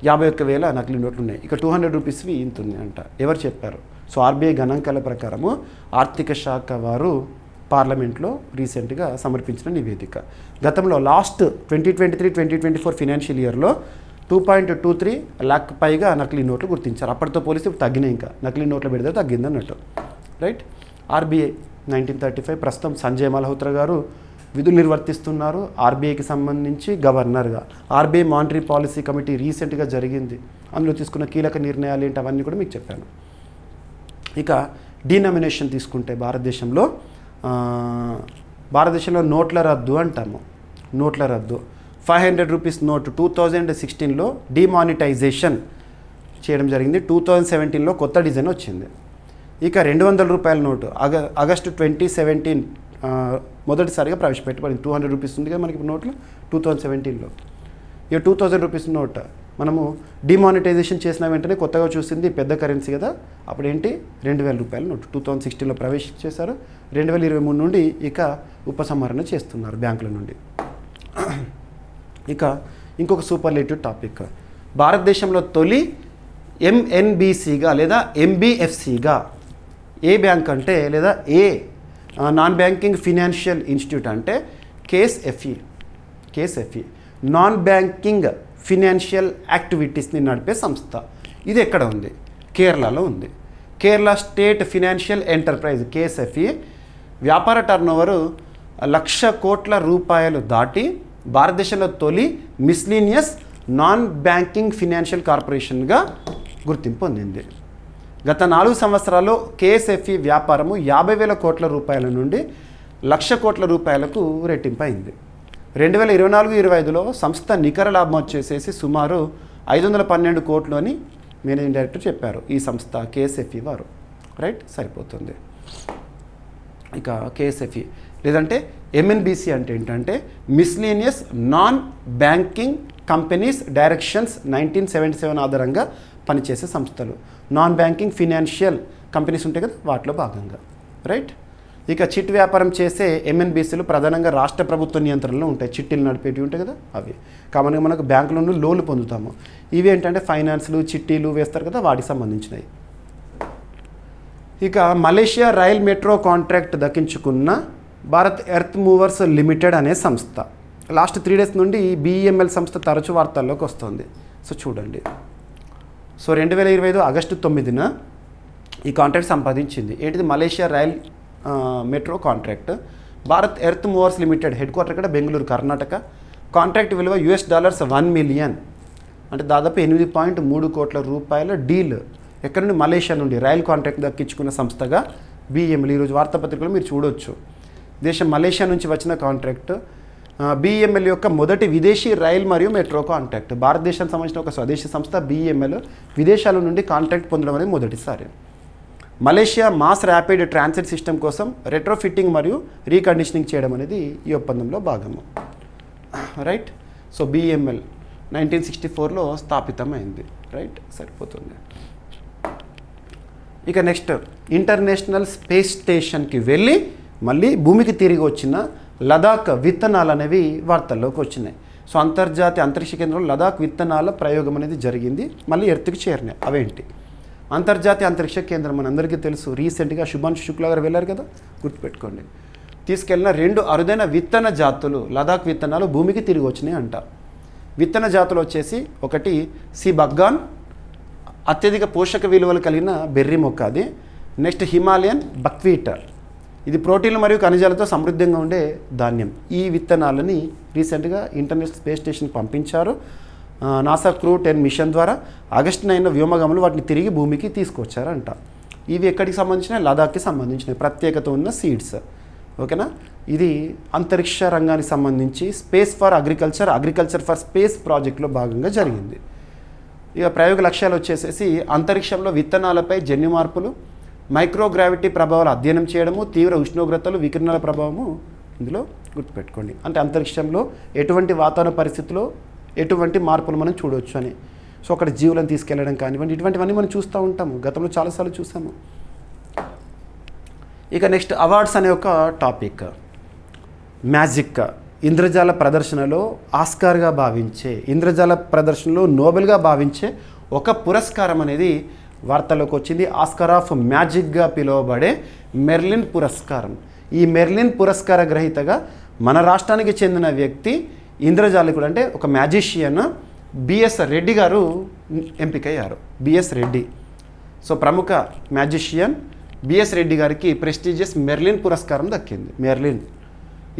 51,000 నకిలీ నోట్లు ఉన్నాయి. ఇక 200 రూపీస్వి ఇంత ఉన్నాయి అంట. ఎవరు చెప్పారు? సో ఆర్బీఐ గణాంకాల ప్రకారము ఆర్థిక శాఖ వారు పార్లమెంట్లో రీసెంట్గా సమర్పించిన నివేదిక. గతంలో లాస్ట్ 2023-2024 ఫినాన్షియల్ ఇయర్లో 2.23 lakh పైగా నకిలీ నోట్లు గుర్తించారు. అప్పటితో పోలిస్తే ఇప్పుడు తగ్గినాయి. ఇంకా నకిలీ నోట్ల విడుదల తగ్గింది అన్నట్టు, రైట్. ఆర్బీఐ 1935 ప్రస్తుతం సంజయ్ మల్హోత్రా గారు విధులు నిర్వర్తిస్తున్నారు ఆర్బీఐకి సంబంధించి గవర్నర్గా. ఆర్బీఐ మానిటరీ పాలసీ కమిటీ రీసెంట్గా జరిగింది. అందులో తీసుకున్న కీలక నిర్ణయాలు ఏంటి అవన్నీ కూడా మీకు చెప్పాను. ఇక డినామినేషన్ తీసుకుంటే భారతదేశంలో నోట్ల రద్దు అంటాము. నోట్ల రద్దు 500 రూపీస్ నోటు 2016లో డిమానిటైజేషన్ చేయడం జరిగింది. 2017లో కొత్త డిజైన్ వచ్చింది. ఇక 200 రూపాయల నోటు ఆగస్టు 2017 మొదటిసారిగా ప్రవేశపెట్టబడింది. 200 రూపీస్ ఉంది కదా మనకి నోట్లు 2017లో. ఇక 2000 రూపీస్ నోట్ మనము డిమానిటైజేషన్ చేసిన వెంటనే కొత్తగా చూసింది పెద్ద కరెన్సీ కదా, అప్పుడు ఏంటి 2000 రూపాయల నోటు 2016లో ప్రవేశించేశారు. 2023 నుండి ఇక ఉపసంహరణ చేస్తున్నారు బ్యాంకుల నుండి. ఇక ఇంకొక సూపర్లేటివ్ టాపిక్, భారతదేశంలో తొలి ఎంఎన్బిసిగా లేదా ఎంబిఎఫ్సిగా ఏ బ్యాంక్ అంటే లేదా ఏ నాన్ బ్యాంకింగ్ ఫినాన్షియల్ ఇన్స్టిట్యూట్ అంటే కేఎస్ఎఫ్ఈ నాన్ బ్యాంకింగ్ ఫినాన్షియల్ యాక్టివిటీస్ని నడిపే సంస్థ. ఇది ఎక్కడ ఉంది? కేరళలో ఉంది. కేరళ స్టేట్ ఫినాన్షియల్ ఎంటర్ప్రైజ్ కేఎస్ఎఫ్ఈ వ్యాపార టర్నోవరు 1,00,000 కోట్ల రూపాయలు దాటి భారతదేశంలో తొలి మిస్లీనియస్ నాన్ బ్యాంకింగ్ ఫినాన్షియల్ కార్పొరేషన్గా గుర్తింపు పొందింది. గత 4 సంవత్సరాల్లో కేఎస్ఎఫ్ఈ వ్యాపారము 50,000 కోట్ల రూపాయల నుండి 1,00,000 కోట్ల రూపాయలకు రెట్టింపు అయింది. 2024-25లో సంస్థ నికర లాభం వచ్చేసేసి సుమారు 512 కోట్లు అని మేనేజింగ్ డైరెక్టర్ చెప్పారు ఈ సంస్థ కేఎస్ఎఫ్ఈ వారు. రైట్, సరిపోతుంది. ఇక కేఎస్ఎఫ్ఈ లేదంటే ఎంఎన్బిసి అంటే ఏంటంటే miscellaneous non banking companies directions 1977 ఆధారంగా పనిచేసే సంస్థలు. నాన్ బ్యాంకింగ్ ఫినాన్షియల్ కంపెనీస్ ఉంటాయి కదా, వాటిలో భాగంగా. రైట్, ఇక చిట్ వ్యాపారం చేసే ఎంఎన్బిసిలు ప్రధానంగా రాష్ట్ర ప్రభుత్వ నియంత్రణలో ఉంటాయి. చిట్టీలు నడిపేటివి ఉంటాయి కదా, అవి కామన్గా మనకు బ్యాంకుల నుండి లోన్లు పొందుతాము. ఇవి ఏంటంటే ఫైనాన్స్లు చిట్టీలు వేస్తారు కదా, వాటికి సంబంధించినవి. ఇక మలేషియా రైల్ మెట్రో కాంట్రాక్ట్ దక్కించుకున్న భారత్ ఎర్త్ మూవర్స్ లిమిటెడ్ అనే సంస్థ లాస్ట్ 3 డేస్ నుండి బిఈఎంఎల్ సంస్థ తరచు వార్తల్లోకి వస్తుంది. సో చూడండి, 2025 ఆగస్టు 9న ఈ కాంట్రాక్ట్ సంపాదించింది. ఏంటిది? Malaysia rail metro contract. Bharat earth movers limited head quarter ఇక్కడ బెంగళూరు, కర్ణాటక. కాంట్రాక్ట్ విలువ $1 మిలియన్, అంటే దాదాపు 8.3 కోట్ల రూపాయల డీల్. ఎక్కడ నుండి? మలేషియా నుండి రైల్ కాంట్రాక్ట్ దక్కించుకున్న సంస్థగా బిఈఎంఎల్. ఈరోజు వార్తాపత్రికలో మీరు చూడవచ్చు. దేశం మలేషియా నుంచి వచ్చిన కాంట్రాక్ట్. బిఈఎంఎల్ యొక్క మొదటి విదేశీ రైల్ మరియు మెట్రో కాంట్రాక్ట్. భారతదేశానికి సంబంధించిన ఒక స్వదేశీ సంస్థ బిఈఎంఎల్ విదేశాల నుండి కాంట్రాక్ట్ పొందడం అనేది మొదటిసారి. Malaysia mass rapid transit system కోసం రెట్రోఫిట్టింగ్ మరియు రీకండిషనింగ్ చేయడం అనేది ఈ ఒప్పందంలో భాగము. రైట్, సో బిఈఎంఎల్ 1964లో స్థాపితమైంది. రైట్, సరిపోతుంది. ఇక నెక్స్ట్, ఇంటర్నేషనల్ స్పేస్ స్టేషన్కి వెళ్ళి మళ్ళీ భూమికి తిరిగి వచ్చిన లదాఖ్ విత్తనాలు అనేవి వార్తల్లోకి వచ్చినాయి. సో అంతర్జాతీయ అంతరిక్ష కేంద్రంలో లదాఖ్ విత్తనాల ప్రయోగం అనేది జరిగింది, మళ్ళీ ఎర్త్కి చేరినాయి. అవేంటి? అంతర్జాతీయ అంతరిక్ష కేంద్రం మనందరికీ తెలుసు. రీసెంట్గా శుభాంశు శుక్లా గారు వెళ్ళారు కదా, గుర్తుపెట్టుకోండి. తీసుకెళ్ళిన 2 అరుదైన విత్తన జాతులు లదాఖ్ విత్తనాలు భూమికి తిరిగి వచ్చినాయి అంట. విత్తన జాతులు వచ్చేసి ఒకటి సి బగ్గాన్, అత్యధిక పోషక విలువలు కలిగిన బెర్రీ మొక్క అది. నెక్స్ట్ హిమాలయన్ బక్వీట్, ఇది ప్రోటీన్లు మరియు ఖనిజాలతో సమృద్ధంగా ఉండే ధాన్యం. ఈ విత్తనాలని రీసెంట్గా ఇంటర్నేషనల్ స్పేస్ స్టేషన్కి పంపించారు. నాసా క్రూ 10 మిషన్ ద్వారా ఆగస్టు 9 వ్యోమగాములు వాటిని తిరిగి భూమికి తీసుకొచ్చారంట. ఇవి ఎక్కడికి సంబంధించినవి? లదాఖ్కి సంబంధించినవి, ప్రత్యేకత ఉన్న సీడ్స్. ఓకేనా? ఇది అంతరిక్ష రంగానికి సంబంధించి space for agriculture for space ప్రాజెక్ట్లో భాగంగా జరిగింది. ఇక ప్రయోగ లక్ష్యాలు వచ్చేసేసి అంతరిక్షంలో విత్తనాలపై జన్యు మార్పులు, మైక్రోగ్రావిటీ ప్రభావాలు అధ్యయనం చేయడము, తీవ్ర ఉష్ణోగ్రతలు, వికిరణాల ప్రభావము ఇందులో గుర్తుపెట్టుకోండి. అంటే అంతరిక్షంలో ఎటువంటి వాతావరణ పరిస్థితుల్లో ఎటువంటి మార్పులు మనం చూడవచ్చు అని. సో అక్కడ జీవులను తీసుకెళ్లడం కానివ్వండి, ఇటువంటివన్నీ మనం చూస్తూ ఉంటాము, గతంలో చాలాసార్లు చూసాము. ఇక నెక్స్ట్ అవార్డ్స్ అనే ఒక టాపిక్. మ్యాజిక్ ఇంద్రజాల ప్రదర్శనలో ఆస్కార్గా భావించే, ఇంద్రజాల ప్రదర్శనలో నోబెల్గా భావించే ఒక పురస్కారం అనేది వార్తల్లోకి వచ్చింది. ఆస్కార్ ఆఫ్ మ్యాజిక్గా పిలువబడే మెర్లిన్ పురస్కారం. ఈ మెర్లిన్ పురస్కార గ్రహీతగా మన రాష్ట్రానికి చెందిన వ్యక్తి ఇంద్రజాలికుడు, అంటే ఒక మ్యాజిషియన్ బిఎస్ రెడ్డి గారు ఎంపికయ్యారు. బిఎస్ రెడ్డి. సో ప్రముఖ మ్యాజిషియన్ బిఎస్ రెడ్డి గారికి ప్రెస్టీజియస్ మెర్లిన్ పురస్కారం దక్కింది. మెర్లిన్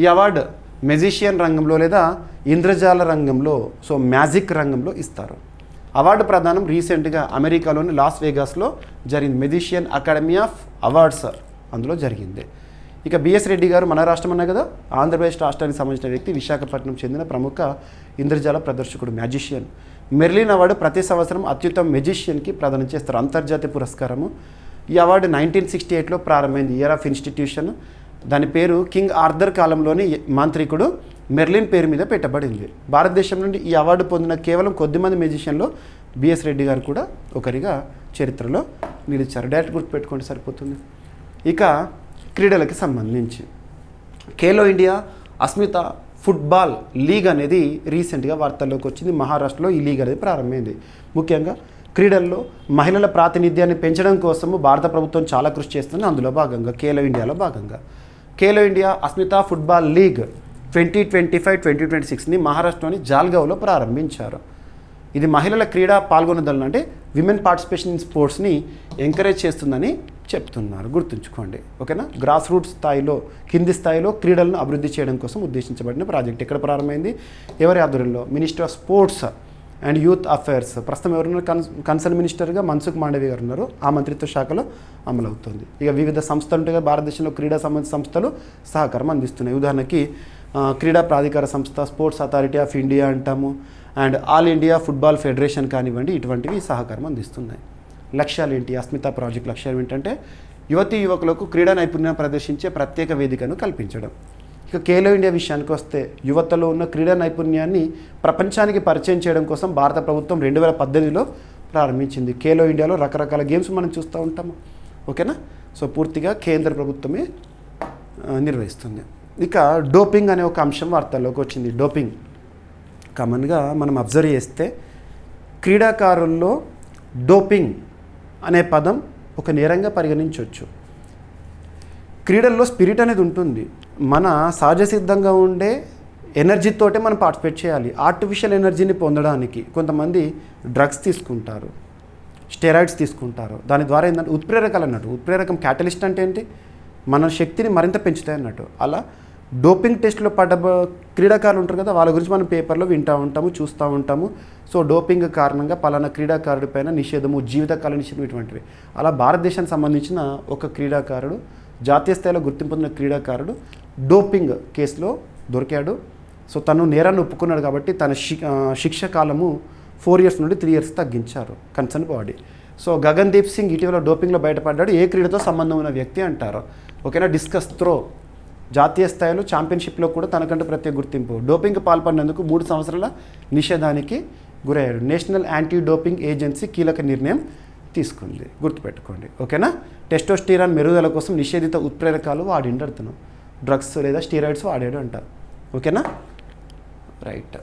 ఈ అవార్డు మెజిషియన్ రంగంలో లేదా ఇంద్రజాల రంగంలో, సో మ్యాజిక్ రంగంలో ఇస్తారు. అవార్డు ప్రదానం రీసెంట్గా అమెరికాలోని లాస్ వేగాస్లో జరిగింది. మెజిషియన్ అకాడమీ ఆఫ్ అవార్డ్స్ అందులో జరిగింది. ఇక బిఎస్ రెడ్డి గారు మన రాష్ట్రం అన్నా కదా, ఆంధ్రప్రదేశ్ రాష్ట్రానికి సంబంధించిన వ్యక్తి, విశాఖపట్నం చెందిన ప్రముఖ ఇంద్రజాల ప్రదర్శకుడు, మ్యాజిషియన్. మెర్లిన్ అవార్డు ప్రతి సంవత్సరం అత్యుత్తమ మెజిషియన్కి ప్రదానం చేస్తారు, అంతర్జాతీయ పురస్కారము. ఈ అవార్డు 1968లో ప్రారంభమైంది, ఇయర్ ఆఫ్ ఇన్స్టిట్యూషన్. దాని పేరు కింగ్ ఆర్థర్ కాలంలోని మాంత్రికుడు మెర్లిన్ పేరు మీద పెట్టబడింది. భారతదేశం నుండి ఈ అవార్డు పొందిన కేవలం కొద్దిమంది మ్యూజిషియన్లో బిఎస్ రెడ్డి గారు కూడా ఒకరిగా చరిత్రలో నిలిచారు. డైరెక్ట్ గుర్తుపెట్టుకోండి సరిపోతుంది. ఇక క్రీడలకి సంబంధించి Khelo India Asmita football league అనేది రీసెంట్గా వార్తల్లోకి వచ్చింది. మహారాష్ట్రలో ఈ లీగ్ అనేది ప్రారంభమైంది. ముఖ్యంగా క్రీడల్లో మహిళల ప్రాతినిధ్యాన్ని పెంచడం కోసము భారత ప్రభుత్వం చాలా కృషి చేస్తుంది. అందులో భాగంగా ఖేలో ఇండియాలో భాగంగా Khelo India Asmita football league 2025-2026ని మహారాష్ట్రలోని జాల్గావ్లో ప్రారంభించారు. ఇది మహిళల క్రీడా పాల్గొనదలను అంటే విమెన్ పార్టిసిపేషన్ ఇన్ స్పోర్ట్స్ని ఎంకరేజ్ చేస్తుందని చెప్తున్నారు, గుర్తుంచుకోండి. ఓకేనా. గ్రాస్ రూట్స్ స్థాయిలో, కింది స్థాయిలో క్రీడలను అభివృద్ధి చేయడం కోసం ఉద్దేశించబడిన ప్రాజెక్ట్. ఎక్కడ ప్రారంభమైంది, ఎవరి ఆధ్వర్యంలో? Minister of sports and youth affairs, ప్రస్తుతం ఎవరున్నారు కన్సర్న్ మినిస్టర్గా మన్సుఖ్ మాండవీయ గారు ఉన్నారు, ఆ మంత్రిత్వ శాఖలో అమలవుతుంది. ఇక వివిధ సంస్థలు ఉంటాయి, భారతదేశంలో క్రీడా సంబంధించిన సంస్థలు సహకారం అందిస్తున్నాయి. ఉదాహరణకి క్రీడా ప్రాధికార సంస్థ, స్పోర్ట్స్ అథారిటీ ఆఫ్ ఇండియా అంటాము, and all India football federation కానివ్వండి, ఇటువంటివి సహకారం అందిస్తున్నాయి. లక్ష్యాలు ఏంటి? అస్మిత ప్రాజెక్ట్ లక్ష్యాలు ఏంటంటే యువతీ యువకులకు క్రీడా నైపుణ్యం ప్రదర్శించే ప్రత్యేక వేదికను కల్పించడం. ఇక ఖేలో ఇండియా విషయానికి వస్తే యువతలో ఉన్న క్రీడా నైపుణ్యాన్ని ప్రపంచానికి పరిచయం చేయడం కోసం భారత ప్రభుత్వం 2018లో ప్రారంభించింది. ఖేలో ఇండియాలో రకరకాల గేమ్స్ మనం చూస్తూ ఉంటాము. ఓకేనా. సో పూర్తిగా కేంద్ర ప్రభుత్వమే నిర్వహిస్తుంది. ఇక డోపింగ్ అనే ఒక అంశం వార్తల్లోకి వచ్చింది. డోపింగ్ కామన్గా మనం అబ్జర్వ్ చేస్తే క్రీడాకారుల్లో డోపింగ్ అనే పదం ఒక నేరంగా పరిగణించవచ్చు. క్రీడల్లో స్పిరిట్ అనేది ఉంటుంది. మన సహజ సిద్ధంగా ఉండే ఎనర్జీతోటే మనం పార్టిసిపేట్ చేయాలి. ఆర్టిఫిషియల్ ఎనర్జీని పొందడానికి కొంతమంది డ్రగ్స్ తీసుకుంటారు, స్టెరాయిడ్స్ తీసుకుంటారు. దాని ద్వారా ఏంటంటే ఉత్ప్రేరకాలు అన్నట్టు. ఉత్ప్రేరకం క్యాటలిస్ట్ అంటే ఏంటి? మన శక్తిని మరింత పెంచుతాయి అన్నట్టు. అలా డోపింగ్ టెస్ట్లో పడ్డ క్రీడాకారులు ఉంటారు కదా, వాళ్ళ గురించి మనం పేపర్లో వింటూ ఉంటాము, చూస్తూ ఉంటాము. సో డోపింగ్ కారణంగా పలానా క్రీడాకారుడి పైన నిషేధము, జీవితకాల నిషేధం, ఇటువంటివి. అలా భారతదేశానికి సంబంధించిన ఒక క్రీడాకారుడు, జాతీయ స్థాయిలో గుర్తింపు పొందిన క్రీడాకారుడు డోపింగ్ కేసులో దొరికాడు. సో తను నేరాన్ని ఒప్పుకున్నాడు కాబట్టి తన శిక్ష కాలము 4 years నుండి 3 years తగ్గించారు concern body. So Gagandeep Singh ఇటీవల డోపింగ్లో బయటపడ్డాడు. ఏ క్రీడతో సంబంధం ఉన్న వ్యక్తి అంటారు. ఓకేనా. డిస్కస్ త్రో జాతీయ స్థాయిలో ఛాంపియన్షిప్లో కూడా తనకంటూ ప్రత్యేక గుర్తింపు. డోపింగ్ పాల్పడినందుకు 3 సంవత్సరాల నిషేధానికి గురయ్యాడు. నేషనల్ యాంటీ డోపింగ్ ఏజెన్సీ కీలక నిర్ణయం తీసుకుంది, గుర్తుపెట్టుకోండి. ఓకేనా. టెస్టోస్టిరాన్ మెరుగుదల కోసం నిషేధిత ఉత్ప్రేరకాలు వాడిండడుతున్నాం, డ్రగ్స్ లేదా స్టీరాయిడ్స్ వాడాడు అంటారు. ఓకేనా. రైట్.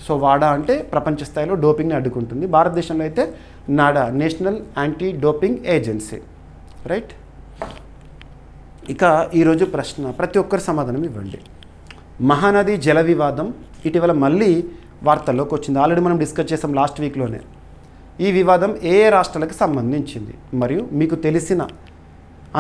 సో వాడా అంటే ప్రపంచ స్థాయిలో డోపింగ్ని అడ్డుకుంటుంది. భారతదేశంలో అయితే NADA, national anti doping agency. Right. ఇక ఈరోజు ప్రశ్న ప్రతి ఒక్కరు సమాధానం ఇవ్వండి. మహానది జల వివాదం ఇటీవల మళ్ళీ వార్తల్లోకి వచ్చింది. ఆల్రెడీ మనం డిస్కస్ చేసాం లాస్ట్ వీక్లోనే. ఈ వివాదం ఏ రాష్ట్రాలకు సంబంధించింది మరియు మీకు తెలిసిన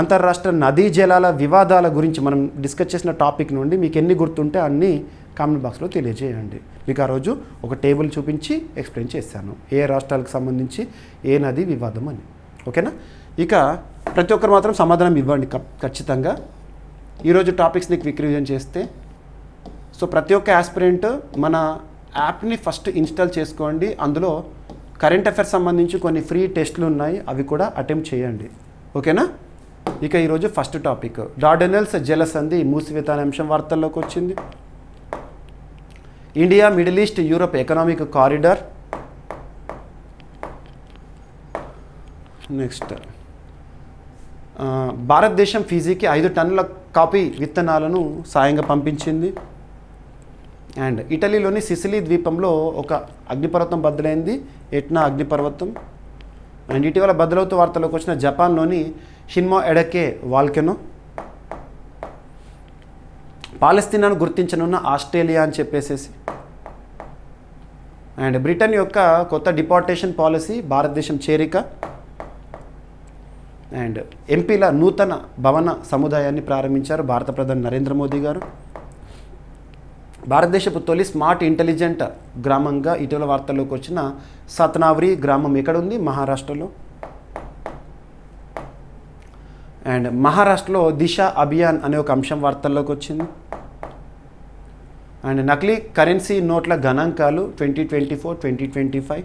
అంతర్రాష్ట్ర నదీ జలాల వివాదాల గురించి మనం డిస్కస్ చేసిన టాపిక్ నుండి మీకు ఎన్ని గుర్తుంటే అన్ని కామెంట్ బాక్స్లో తెలియజేయండి. మీకు ఆ రోజు ఒక టేబుల్ చూపించి ఎక్స్ప్లెయిన్ చేశాను ఏ రాష్ట్రాలకు సంబంధించి ఏ నది వివాదం అని. ఓకేనా. ఇక ప్రతి ఒక్కరు మాత్రం సమాధానం ఇవ్వండి ఖచ్చితంగా. ఈరోజు టాపిక్స్ నీకు క్విక్ రివిజన్ చేస్తే, సో ప్రతి ఒక్క ఆస్పిరెంట్ మన యాప్ని ఫస్ట్ ఇన్స్టాల్ చేసుకోండి. అందులో కరెంట్ అఫైర్స్ సంబంధించి కొన్ని ఫ్రీ టెస్ట్లు ఉన్నాయి, అవి కూడా అటెంప్ట్ చేయండి. ఓకేనా. ఇక ఈరోజు ఫస్ట్ టాపిక్ డార్డెనెల్స్ జలసంధి మూసివేత అనే అంశం వార్తల్లోకి వచ్చింది. India Middle east Europe economic corridor. Next భారతదేశం ఫీజీకి 5 టన్నుల కాఫీ విత్తనాలను సాయంగా పంపించింది. అండ్ ఇటలీలోని సిసిలీ ద్వీపంలో ఒక అగ్నిపర్వతం బద్దలైంది, ఎట్నా అగ్నిపర్వతం. అండ్ ఇటీవల బద్దలవుతూ వార్తలోకి వచ్చిన జపాన్లోని షిన్మో ఎడకే వాల్కెనో. పాలస్తీనాను గుర్తించనున్న ఆస్ట్రేలియా అని చెప్పేసేసి. అండ్ బ్రిటన్ యొక్క కొత్త డిపార్టేషన్ పాలసీ భారతదేశం చేరిక. అండ్ ఎంపీల నూతన భవన సముదాయాన్ని ప్రారంభించారు భారత ప్రధాని నరేంద్ర మోదీ గారు. భారతదేశపు తొలి స్మార్ట్ ఇంటెలిజెంట్ గ్రామంగా ఇటీవల వార్తల్లోకి వచ్చిన సత్నావరి గ్రామం ఎక్కడుంది? మహారాష్ట్రలో. అండ్ మహారాష్ట్రలో దిశ అభియాన్ అనే ఒక అంశం వార్తల్లోకి వచ్చింది. అండ్ నకిలీ కరెన్సీ నోట్ల గణాంకాలు 2024-2025.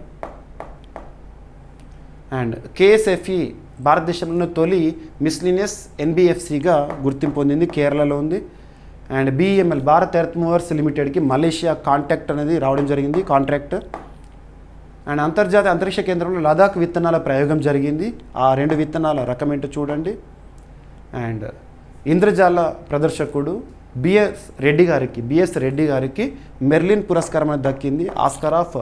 అండ్ కేఎస్ఎఫ్ఈ భారతదేశంలో తొలి మిస్లీనియస్ ఎన్బిఎఫ్సిగా గుర్తింపు పొందింది, కేరళలో ఉంది. And BML Bharat earth movers లిమిటెడ్కి మలేషియా కాంట్రాక్ట్ అనేది రావడం జరిగింది, కాంట్రాక్ట్. అండ్ అంతర్జాతీయ అంతరిక్ష కేంద్రంలో లదాఖ్ విత్తనాల ప్రయోగం జరిగింది. ఆ 2 విత్తనాల రకం ఏంటో చూడండి. అండ్ ఇంద్రజాల ప్రదర్శకుడు బిఎస్ రెడ్డి గారికి మెర్లిన్ పురస్కారం అనేది దక్కింది. ఆస్కార్ ఆఫ్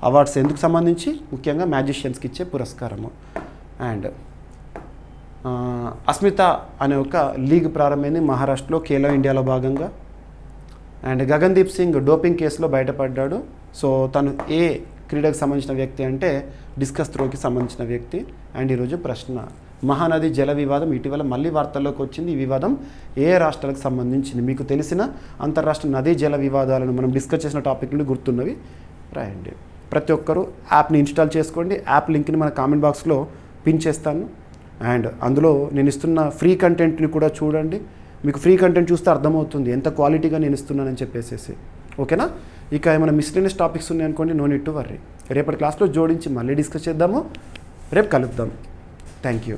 అవార్డ్స్ ఎందుకు సంబంధించి, ముఖ్యంగా మ్యాజిషియన్స్కి ఇచ్చే పురస్కారము. అండ్ అస్మిత అనే ఒక లీగ్ ప్రారంభమైంది మహారాష్ట్రలో, ఖేలో ఇండియాలో భాగంగా. అండ్ గగన్దీప్ సింగ్ డోపింగ్ కేసులో బయటపడ్డాడు. సో తను ఏ క్రీడకు సంబంధించిన వ్యక్తి అంటే డిస్కస్ త్రోకి సంబంధించిన వ్యక్తి. అండ్ ఈరోజు ప్రశ్న, మహానది జల వివాదం ఇటీవల మళ్ళీ వార్తల్లోకి వచ్చింది. ఈ వివాదం ఏ రాష్ట్రాలకు సంబంధించింది? మీకు తెలిసిన అంతర్రాష్ట్ర నదీ జల వివాదాలను మనం డిస్కస్ చేసిన టాపిక్ నుండి గుర్తున్నవి రాయండి. ప్రతి ఒక్కరూ యాప్ని ఇన్స్టాల్ చేసుకోండి. యాప్ లింక్ని మన కామెంట్ బాక్స్లో పిన్ చేస్తాను. అండ్ అందులో నేను ఇస్తున్న ఫ్రీ కంటెంట్ని కూడా చూడండి. మీకు ఫ్రీ కంటెంట్ చూస్తే అర్థమవుతుంది ఎంత క్వాలిటీగా నేను ఇస్తున్నానని చెప్పేసి. ఓకేనా? ఇక ఏమైనా మిస్లీనియస్ టాపిక్స్ ఉన్నాయనుకోండి, నో నీడ్ టు వర్రీ. రేపటి క్లాస్లో జోడించి మళ్ళీ డిస్కస్ చేద్దాము. రేపు కలుద్దాం. Thank you.